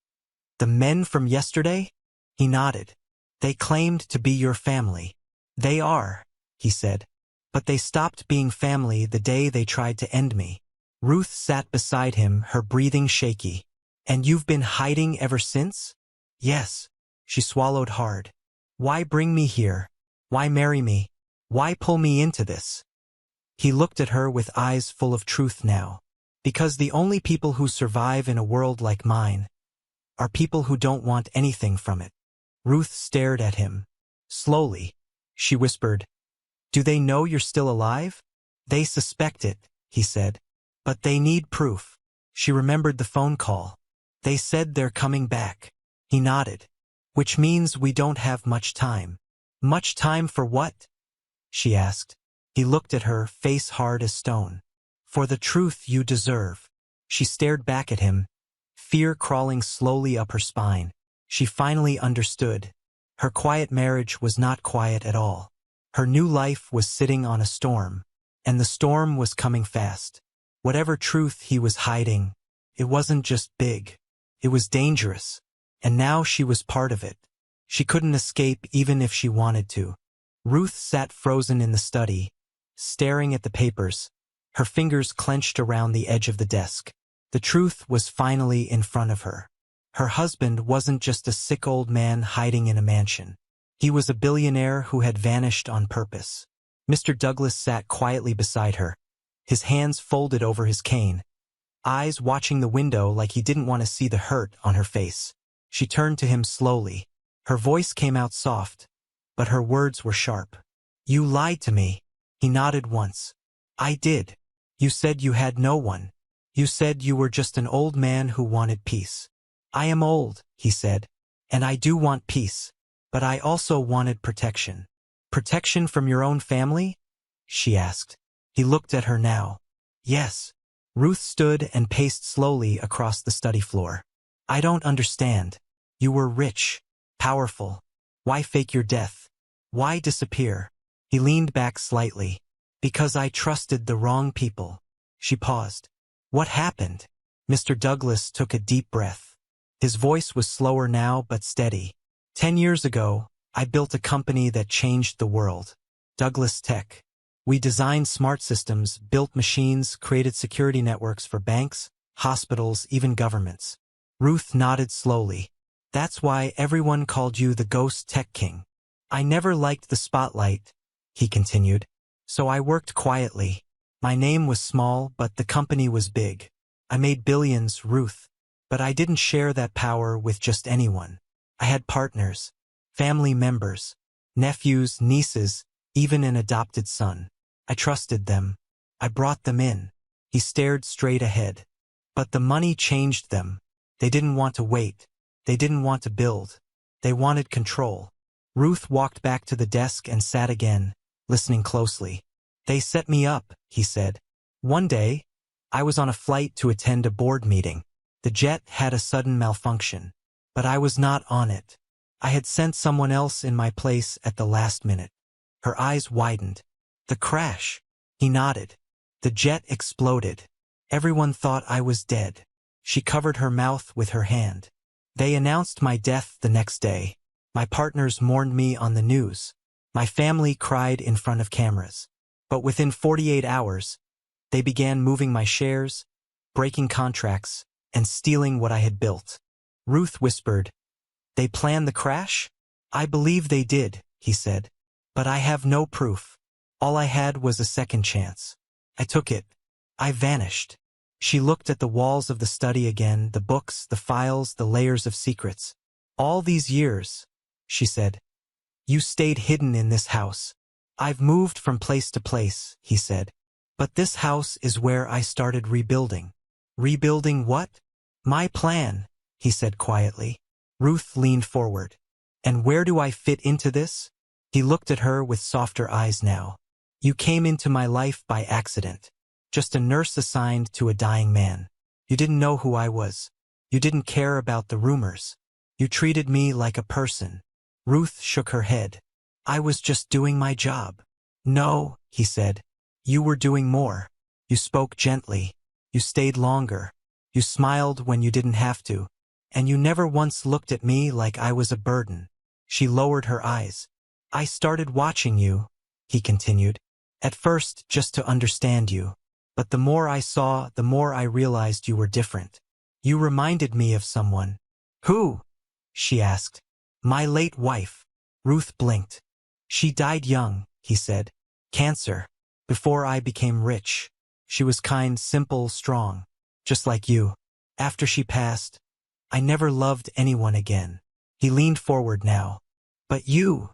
the men from yesterday? He nodded. They claimed to be your family. They are, he said. But they stopped being family the day they tried to end me. Ruth sat beside him, her breathing shaky. And you've been hiding ever since? Yes. She swallowed hard. Why bring me here? Why marry me? Why pull me into this? He looked at her with eyes full of truth now. Because the only people who survive in a world like mine are people who don't want anything from it. Ruth stared at him. Slowly, she whispered, do they know you're still alive? They suspect it, he said. But they need proof. She remembered the phone call. They said they're coming back. He nodded. Which means we don't have much time. Much time for what? She asked. He looked at her, face hard as stone. For the truth you deserve. She stared back at him, fear crawling slowly up her spine. She finally understood. Her quiet marriage was not quiet at all. Her new life was sitting on a storm, and the storm was coming fast. Whatever truth he was hiding, it wasn't just big. It was dangerous, and now she was part of it. She couldn't escape even if she wanted to. Ruth sat frozen in the study, staring at the papers, her fingers clenched around the edge of the desk. The truth was finally in front of her. Her husband wasn't just a sick old man hiding in a mansion. He was a billionaire who had vanished on purpose. Mr. Douglas sat quietly beside her, his hands folded over his cane, eyes watching the window like he didn't want to see the hurt on her face. She turned to him slowly. Her voice came out soft, but her words were sharp. You lied to me. He nodded once. I did. You said you had no one. You said you were just an old man who wanted peace. I am old, he said, and I do want peace, but I also wanted protection. Protection from your own family? She asked. He looked at her now. Yes. Ruth stood and paced slowly across the study floor. I don't understand. You were rich, powerful. Why fake your death? Why disappear? He leaned back slightly. Because I trusted the wrong people. She paused. What happened? Mr. Douglas took a deep breath. His voice was slower now but steady. 10 years ago, I built a company that changed the world. Douglas Tech. We designed smart systems, built machines, created security networks for banks, hospitals, even governments. Ruth nodded slowly. That's why everyone called you the Ghost Tech King. I never liked the spotlight, he continued. So I worked quietly. My name was small, but the company was big. I made billions, Ruth. But I didn't share that power with just anyone. I had partners, family members, nephews, nieces, even an adopted son. I trusted them. I brought them in. He stared straight ahead. But the money changed them. They didn't want to wait. They didn't want to build. They wanted control. Ruth walked back to the desk and sat again, listening closely. They set me up, he said. One day, I was on a flight to attend a board meeting. The jet had a sudden malfunction, but I was not on it. I had sent someone else in my place at the last minute. Her eyes widened. The crash. He nodded. The jet exploded. Everyone thought I was dead. She covered her mouth with her hand. They announced my death the next day. My partners mourned me on the news. My family cried in front of cameras. But within 48 hours, they began moving my shares, breaking contracts, and stealing what I had built. Ruth whispered, They planned the crash? I believe they did, he said. But I have no proof. All I had was a second chance. I took it. I vanished. She looked at the walls of the study again, the books, the files, the layers of secrets. All these years, she said. You stayed hidden in this house. I've moved from place to place, he said. But this house is where I started rebuilding. Rebuilding what? My plan. he said quietly. Ruth leaned forward. And where do I fit into this? He looked at her with softer eyes now. You came into my life by accident. Just a nurse assigned to a dying man. You didn't know who I was. You didn't care about the rumors. You treated me like a person. Ruth shook her head. I was just doing my job. No, he said. You were doing more. You spoke gently. You stayed longer. You smiled when you didn't have to. And you never once looked at me like I was a burden. She lowered her eyes. I started watching you, he continued. At first, just to understand you. But the more I saw, the more I realized you were different. You reminded me of someone. Who? She asked. My late wife. Ruth blinked. She died young, he said. Cancer. Before I became rich. She was kind, simple, strong. Just like you. After she passed, I never loved anyone again. He leaned forward now. But you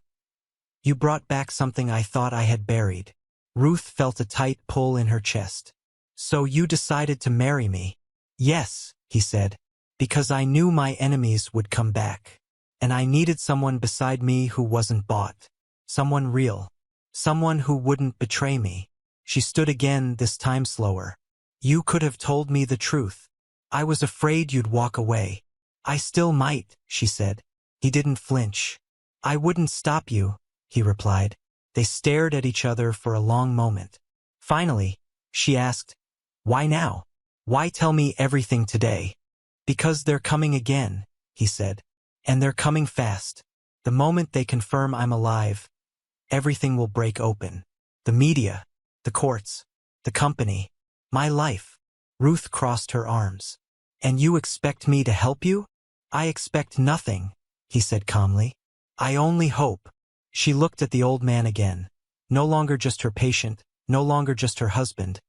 brought back something I thought I had buried. Ruth felt a tight pull in her chest. So you decided to marry me? Yes, he said. Because I knew my enemies would come back. And I needed someone beside me who wasn't bought. Someone real. Someone who wouldn't betray me. She stood again, this time slower. You could have told me the truth. I was afraid you'd walk away. I still might, she said. He didn't flinch. I wouldn't stop you, he replied. They stared at each other for a long moment. Finally, she asked, why now? Why tell me everything today? Because they're coming again, he said. And they're coming fast. The moment they confirm I'm alive, everything will break open. The media, the courts, the company, my life. Ruth crossed her arms. And you expect me to help you? I expect nothing, he said calmly. I only hope. She looked at the old man again. No longer just her patient, no longer just her husband,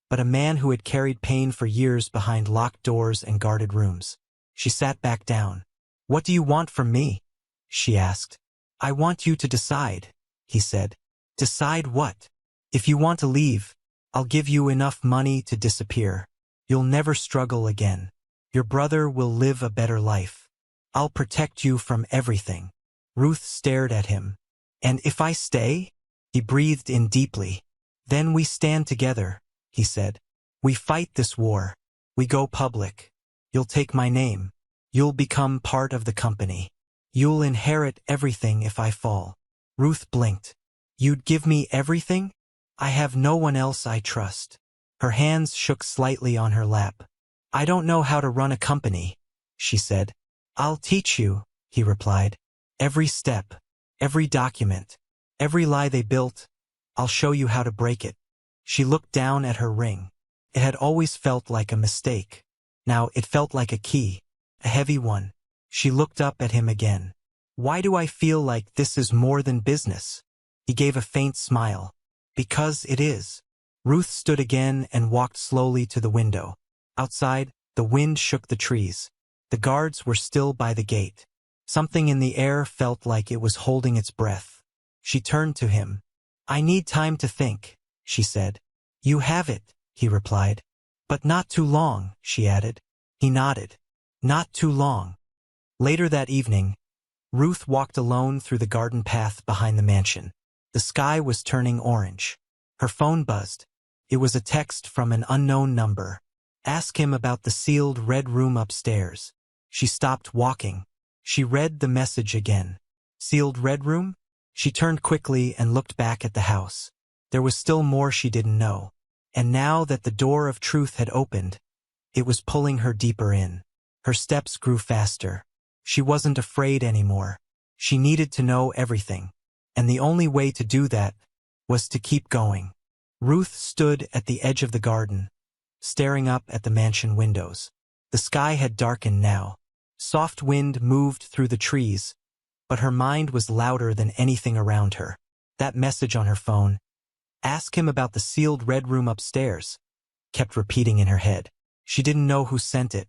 but a man who had carried pain for years behind locked doors and guarded rooms. She sat back down. What do you want from me? She asked. I want you to decide, he said. Decide what? If you want to leave, I'll give you enough money to disappear. You'll never struggle again. Your brother will live a better life. I'll protect you from everything. Ruth stared at him. And if I stay? He breathed in deeply. Then we stand together, he said. We fight this war. We go public. You'll take my name. You'll become part of the company. You'll inherit everything if I fall. Ruth blinked. You'd give me everything? I have no one else I trust. Her hands shook slightly on her lap. I don't know how to run a company, she said. I'll teach you, he replied. Every step, every document, every lie they built, I'll show you how to break it. She looked down at her ring. It had always felt like a mistake. Now it felt like a key, a heavy one. She looked up at him again. Why do I feel like this is more than business? He gave a faint smile. Because it is. Ruth stood again and walked slowly to the window. Outside, the wind shook the trees. The guards were still by the gate. Something in the air felt like it was holding its breath. She turned to him. I need time to think, she said. You have it, he replied. But not too long, she added. He nodded. Not too long. Later that evening, Ruth walked alone through the garden path behind the mansion. The sky was turning orange. Her phone buzzed. It was a text from an unknown number. Ask him about the sealed red room upstairs. She stopped walking. She read the message again. Sealed red room? She turned quickly and looked back at the house. There was still more she didn't know. And now that the door of truth had opened, it was pulling her deeper in. Her steps grew faster. She wasn't afraid anymore. She needed to know everything. And the only way to do that was to keep going. Ruth stood at the edge of the garden, staring up at the mansion windows. The sky had darkened now. Soft wind moved through the trees, but her mind was louder than anything around her. That message on her phone, ask him about the sealed red room upstairs, kept repeating in her head. She didn't know who sent it.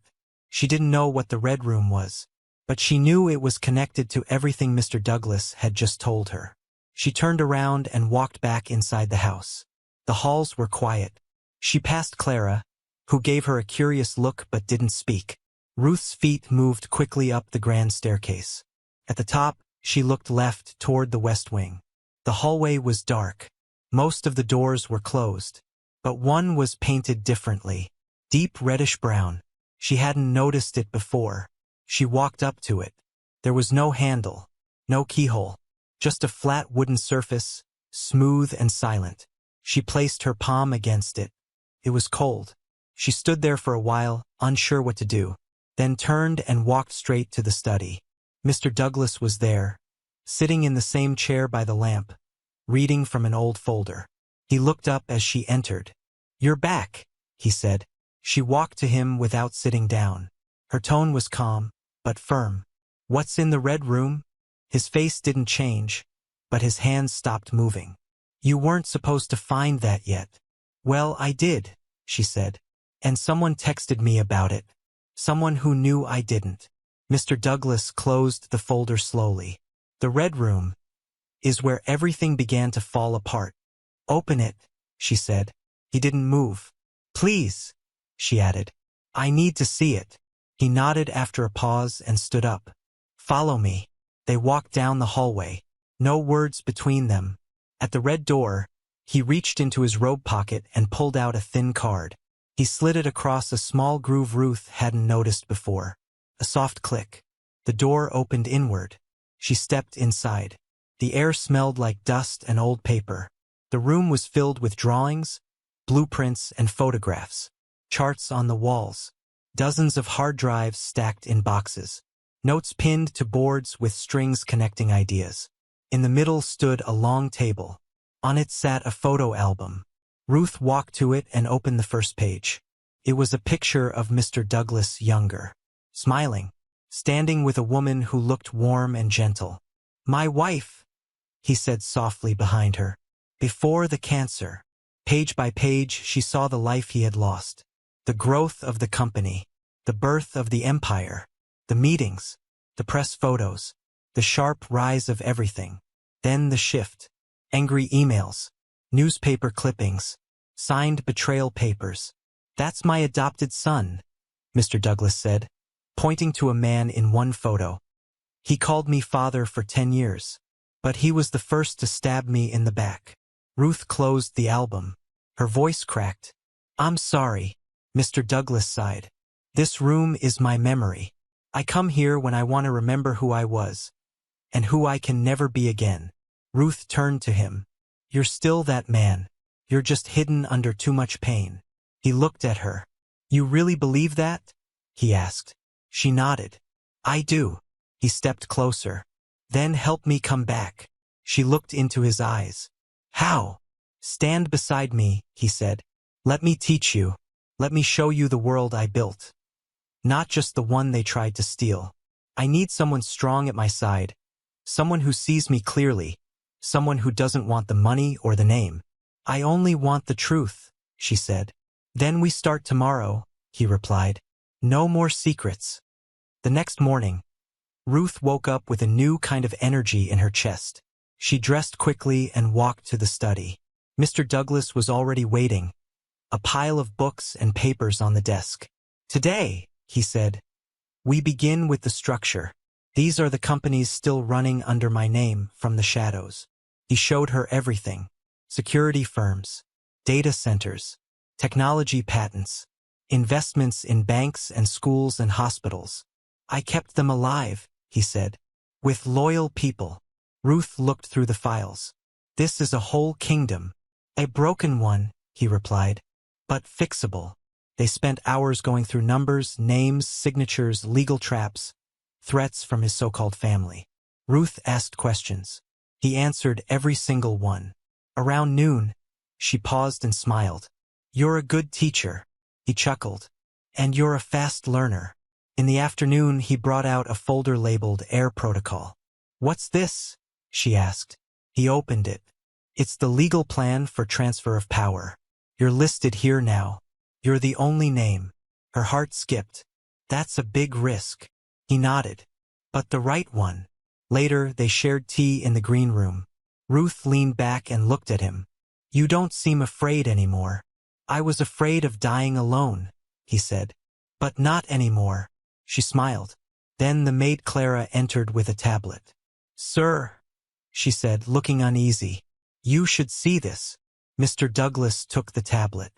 She didn't know what the red room was, but she knew it was connected to everything Mr. Douglas had just told her. She turned around and walked back inside the house. The halls were quiet. She passed Clara, who gave her a curious look but didn't speak. Ruth's feet moved quickly up the grand staircase. At the top, she looked left toward the west wing. The hallway was dark. Most of the doors were closed, but one was painted differently, deep reddish-brown. She hadn't noticed it before. She walked up to it. There was no handle, no keyhole, just a flat wooden surface, smooth and silent. She placed her palm against it. It was cold. She stood there for a while, unsure what to do, then turned and walked straight to the study. Mr. Douglas was there, sitting in the same chair by the lamp, reading from an old folder. He looked up as she entered. "You're back," he said. She walked to him without sitting down. Her tone was calm, but firm. "What's in the red room?" His face didn't change, but his hands stopped moving. "You weren't supposed to find that yet." "Well, I did," she said. "And someone texted me about it. Someone who knew I didn't." Mr. Douglas closed the folder slowly. "The red room is where everything began to fall apart." "Open it," she said. He didn't move. "Please," she added. "I need to see it." He nodded after a pause and stood up. "Follow me." They walked down the hallway. No words between them. At the red door, he reached into his robe pocket and pulled out a thin card. He slid it across a small groove Ruth hadn't noticed before. A soft click. The door opened inward. She stepped inside. The air smelled like dust and old paper. The room was filled with drawings, blueprints, and photographs. Charts on the walls. Dozens of hard drives stacked in boxes. Notes pinned to boards with strings connecting ideas. In the middle stood a long table. On it sat a photo album. Ruth walked to it and opened the first page. It was a picture of Mr. Douglas younger, smiling, standing with a woman who looked warm and gentle. "My wife," he said softly behind her. "Before the cancer." Page by page, she saw the life he had lost. The growth of the company, the birth of the empire, the meetings, the press photos, the sharp rise of everything. Then the shift. Angry emails, newspaper clippings, signed betrayal papers. "That's my adopted son," Mr. Douglas said, pointing to a man in one photo. "He called me father for 10 years, but he was the first to stab me in the back." Ruth closed the album. Her voice cracked. "I'm sorry," Mr. Douglas sighed. "This room is my memory. I come here when I want to remember who I was, and who I can never be again." Ruth turned to him. "You're still that man. You're just hidden under too much pain." He looked at her. "You really believe that?" he asked. She nodded. "I do." He stepped closer. "Then help me come back." She looked into his eyes. "How?" "Stand beside me," he said. "Let me teach you. Let me show you the world I built. Not just the one they tried to steal. I need someone strong at my side. Someone who sees me clearly. Someone who doesn't want the money or the name. I only want the truth," she said. "Then we start tomorrow," he replied. "No more secrets." The next morning, Ruth woke up with a new kind of energy in her chest. She dressed quickly and walked to the study. Mr. Douglas was already waiting, a pile of books and papers on the desk. "Today," he said, "we begin with the structure. These are the companies still running under my name from the shadows." He showed her everything. Security firms, data centers, technology patents, investments in banks and schools and hospitals. "I kept them alive," he said, "with loyal people." Ruth looked through the files. "This is a whole kingdom." "A broken one," he replied, "but fixable." They spent hours going through numbers, names, signatures, legal traps, threats from his so-called family. Ruth asked questions. He answered every single one. Around noon, she paused and smiled. "You're a good teacher," he chuckled. "And you're a fast learner." In the afternoon, he brought out a folder labeled Air Protocol. "What's this?" she asked. He opened it. "It's the legal plan for transfer of power. You're listed here now. You're the only name." Her heart skipped. "That's a big risk." He nodded. "But the right one." Later, they shared tea in the green room. Ruth leaned back and looked at him. "You don't seem afraid anymore." "I was afraid of dying alone," he said. "But not anymore." She smiled. Then the maid Clara entered with a tablet. "Sir," she said, looking uneasy, "you should see this." Mr. Douglas took the tablet.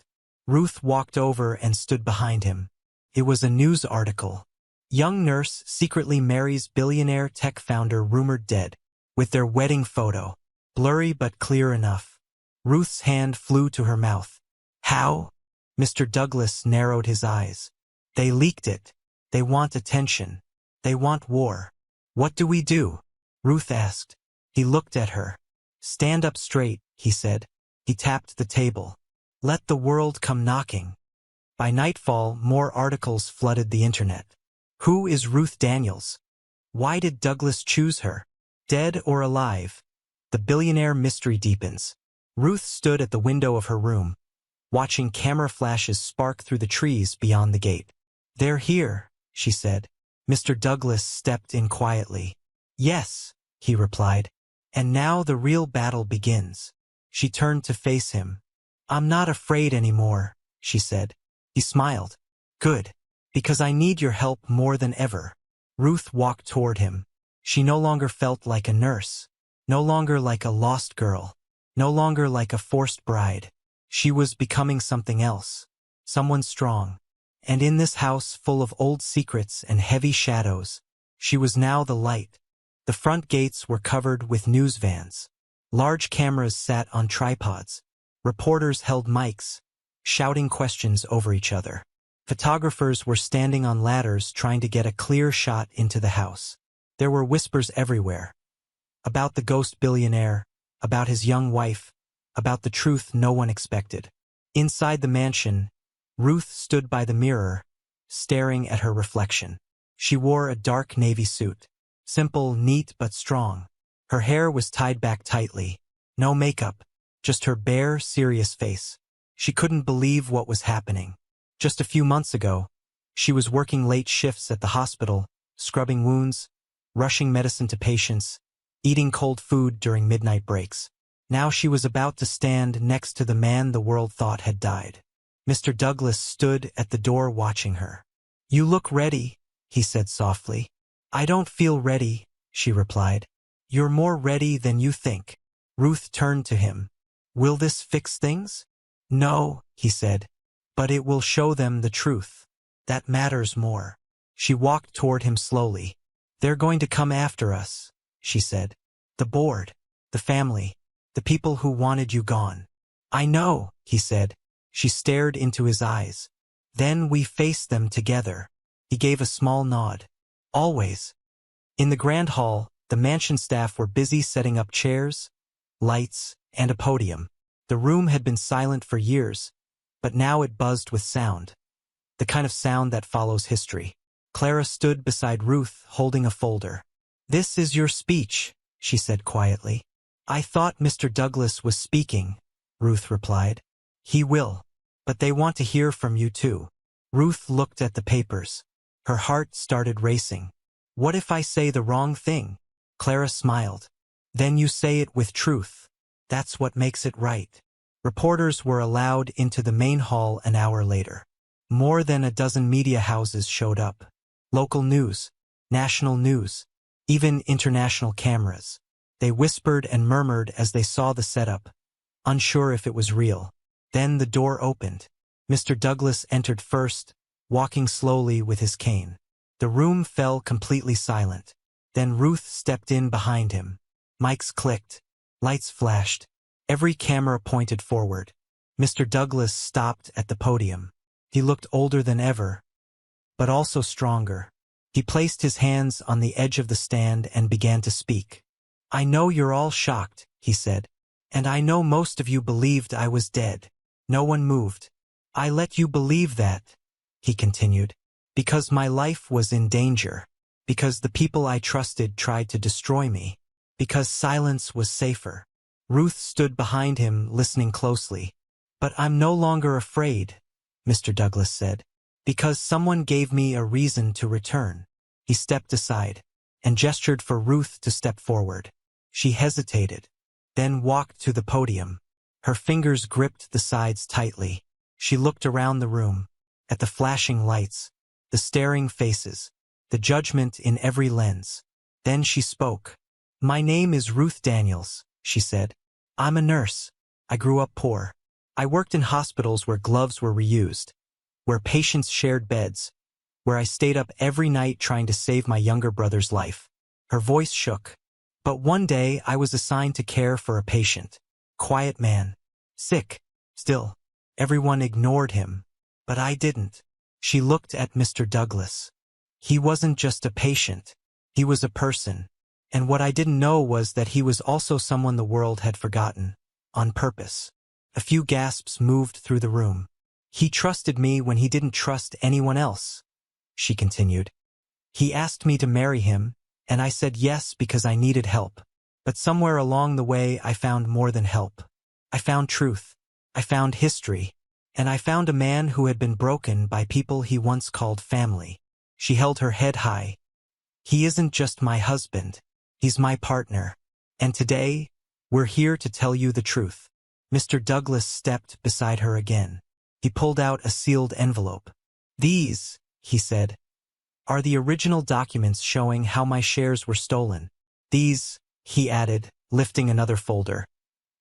Ruth walked over and stood behind him. It was a news article. Young nurse secretly marries billionaire tech founder rumored dead, with their wedding photo. Blurry but clear enough. Ruth's hand flew to her mouth. "How?" Mr. Douglas narrowed his eyes. "They leaked it. They want attention. They want war." "What do we do?" Ruth asked. He looked at her. "Stand up straight," he said. He tapped the table. "Let the world come knocking." By nightfall, more articles flooded the internet. Who is Ruth Daniels? Why did Douglas choose her? Dead or alive? The billionaire mystery deepens. Ruth stood at the window of her room, watching camera flashes spark through the trees beyond the gate. "They're here," she said. Mr. Douglas stepped in quietly. "Yes," he replied. "And now the real battle begins." She turned to face him. "I'm not afraid anymore," she said. He smiled. "Good. Because I need your help more than ever." Ruth walked toward him. She no longer felt like a nurse. No longer like a lost girl. No longer like a forced bride. She was becoming something else. Someone strong. And in this house full of old secrets and heavy shadows, she was now the light. The front gates were covered with news vans. Large cameras sat on tripods. Reporters held mics, shouting questions over each other. Photographers were standing on ladders trying to get a clear shot into the house. There were whispers everywhere. About the ghost billionaire, about his young wife, about the truth no one expected. Inside the mansion, Ruth stood by the mirror, staring at her reflection. She wore a dark navy suit. Simple, neat, but strong. Her hair was tied back tightly. No makeup, just her bare, serious face. She couldn't believe what was happening. Just a few months ago, she was working late shifts at the hospital, scrubbing wounds, rushing medicine to patients, eating cold food during midnight breaks. Now she was about to stand next to the man the world thought had died. Mr. Douglas stood at the door watching her. "You look ready," he said softly. "I don't feel ready," she replied. "You're more ready than you think." Ruth turned to him. "Will this fix things?" "No," he said. "But it will show them the truth. That matters more." She walked toward him slowly. "They're going to come after us," she said. "The board, the family, the people who wanted you gone." "I know," he said. She stared into his eyes. "Then we face them together." He gave a small nod. "Always." In the grand hall, the mansion staff were busy setting up chairs, lights, and a podium. The room had been silent for years, but now it buzzed with sound. The kind of sound that follows history. Clara stood beside Ruth, holding a folder. "This is your speech," she said quietly. "I thought Mr. Douglas was speaking," Ruth replied. "He will. But they want to hear from you too." Ruth looked at the papers. Her heart started racing. "What if I say the wrong thing?" Clara smiled. "Then you say it with truth. That's what makes it right." Reporters were allowed into the main hall an hour later. More than a dozen media houses showed up. Local news, national news, even international cameras. They whispered and murmured as they saw the setup, unsure if it was real. Then the door opened. Mr. Douglas entered first, walking slowly with his cane. The room fell completely silent. Then Ruth stepped in behind him. Mics clicked. Lights flashed. Every camera pointed forward. Mr. Douglas stopped at the podium. He looked older than ever, but also stronger. He placed his hands on the edge of the stand and began to speak. "I know you're all shocked," he said. "And I know most of you believed I was dead." No one moved. "I let you believe that," he continued, "because my life was in danger, because the people I trusted tried to destroy me, because silence was safer." Ruth stood behind him, listening closely. "But I'm no longer afraid," Mr. Douglas said, "because someone gave me a reason to return." He stepped aside and gestured for Ruth to step forward. She hesitated, then walked to the podium. Her fingers gripped the sides tightly. She looked around the room, at the flashing lights, the staring faces. the judgment in every lens. Then she spoke. "My name is Ruth Daniels," she said. "I'm a nurse. I grew up poor. I worked in hospitals where gloves were reused, where patients shared beds, where I stayed up every night trying to save my younger brother's life." Her voice shook. "But one day I was assigned to care for a patient. Quiet man. Sick. Still. Everyone ignored him. But I didn't." She looked at Mr. Douglas. He wasn't just a patient. He was a person. And what I didn't know was that he was also someone the world had forgotten. On purpose. A few gasps moved through the room. "He trusted me when he didn't trust anyone else," she continued. "He asked me to marry him, and I said yes because I needed help. But somewhere along the way I found more than help. I found truth. I found history. And I found a man who had been broken by people he once called family." She held her head high. "He isn't just my husband. He's my partner. And today, we're here to tell you the truth." Mr. Douglas stepped beside her again. He pulled out a sealed envelope. "These," he said, "are the original documents showing how my shares were stolen. These," he added, lifting another folder,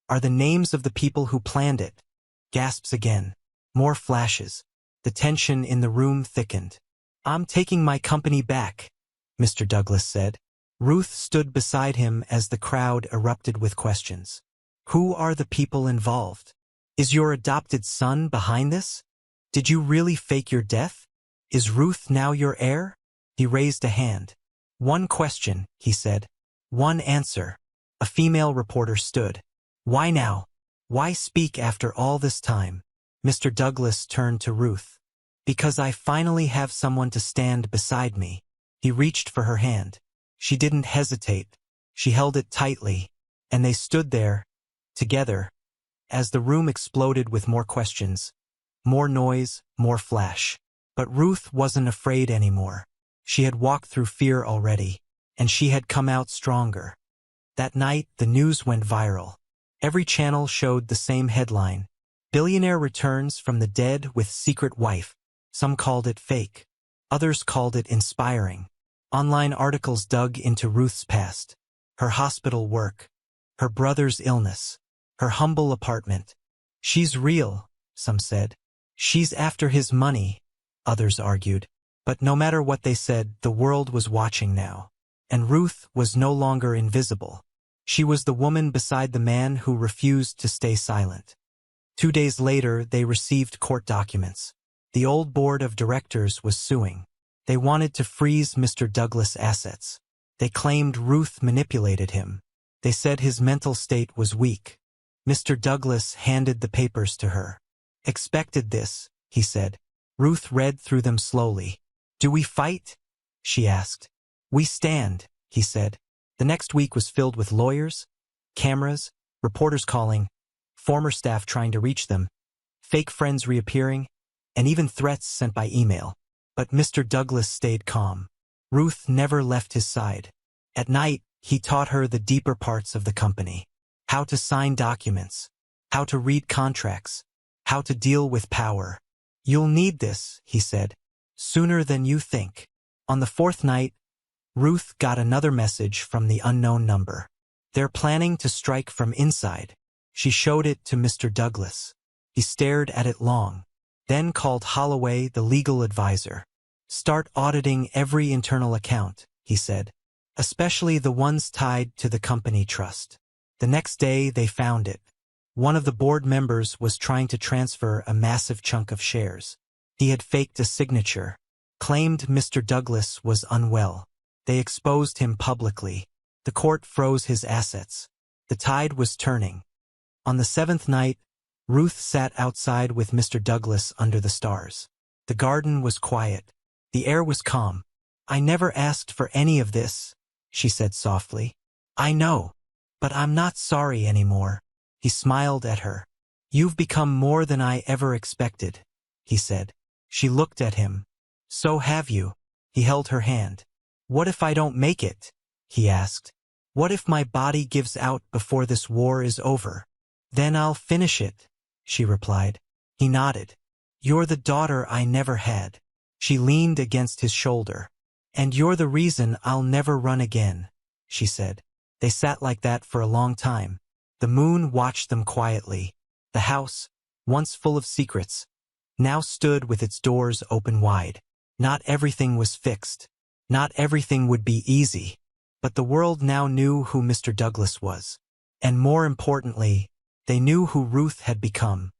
"are the names of the people who planned it." Gasps again. More flashes. The tension in the room thickened. "I'm taking my company back," Mr. Douglas said. Ruth stood beside him as the crowd erupted with questions. "Who are the people involved? Is your adopted son behind this? Did you really fake your death? Is Ruth now your heir?" He raised a hand. "One question," he said. "One answer." A female reporter stood. "Why now? Why speak after all this time?" Mr. Douglas turned to Ruth. "Because I finally have someone to stand beside me." He reached for her hand. She didn't hesitate. She held it tightly, and they stood there, together, as the room exploded with more questions. More noise, more flash. But Ruth wasn't afraid anymore. She had walked through fear already, and she had come out stronger. That night, the news went viral. Every channel showed the same headline: "Billionaire returns from the dead with secret wife." Some called it fake. Others called it inspiring. Online articles dug into Ruth's past. Her hospital work. Her brother's illness. Her humble apartment. "She's real," some said. "She's after his money," others argued. But no matter what they said, the world was watching now. And Ruth was no longer invisible. She was the woman beside the man who refused to stay silent. 2 days later, they received court documents. The old board of directors was suing. They wanted to freeze Mr. Douglas' assets. They claimed Ruth manipulated him. They said his mental state was weak. Mr. Douglas handed the papers to her. "Expected this," he said. Ruth read through them slowly. "Do we fight?" she asked. "We stand," he said. The next week was filled with lawyers, cameras, reporters calling, former staff trying to reach them, fake friends reappearing, and even threats sent by email. But Mr. Douglas stayed calm. Ruth never left his side. At night, he taught her the deeper parts of the company. How to sign documents, how to read contracts, how to deal with power. "You'll need this," he said, "sooner than you think." On the 4th night, Ruth got another message from the unknown number. "They're planning to strike from inside." She showed it to Mr. Douglas. He stared at it long, then called Holloway, the legal advisor. "Start auditing every internal account," he said, "especially the ones tied to the company trust." The next day, they found it. One of the board members was trying to transfer a massive chunk of shares. He had faked a signature, claimed Mr. Douglas was unwell. They exposed him publicly. The court froze his assets. The tide was turning. On the 7th night, Ruth sat outside with Mr. Douglas under the stars. The garden was quiet. The air was calm. "I never asked for any of this," she said softly. "I know, but I'm not sorry anymore." He smiled at her. "You've become more than I ever expected," he said. She looked at him. "So have you." He held her hand. "What if I don't make it?" he asked. "What if my body gives out before this war is over?" "Then I'll finish it," she replied. He nodded. "You're the daughter I never had." She leaned against his shoulder. "And you're the reason I'll never run again," she said. They sat like that for a long time. The moon watched them quietly. The house, once full of secrets, now stood with its doors open wide. Not everything was fixed. Not everything would be easy. But the world now knew who Mr. Douglas was. And more importantly, they knew who Ruth had become.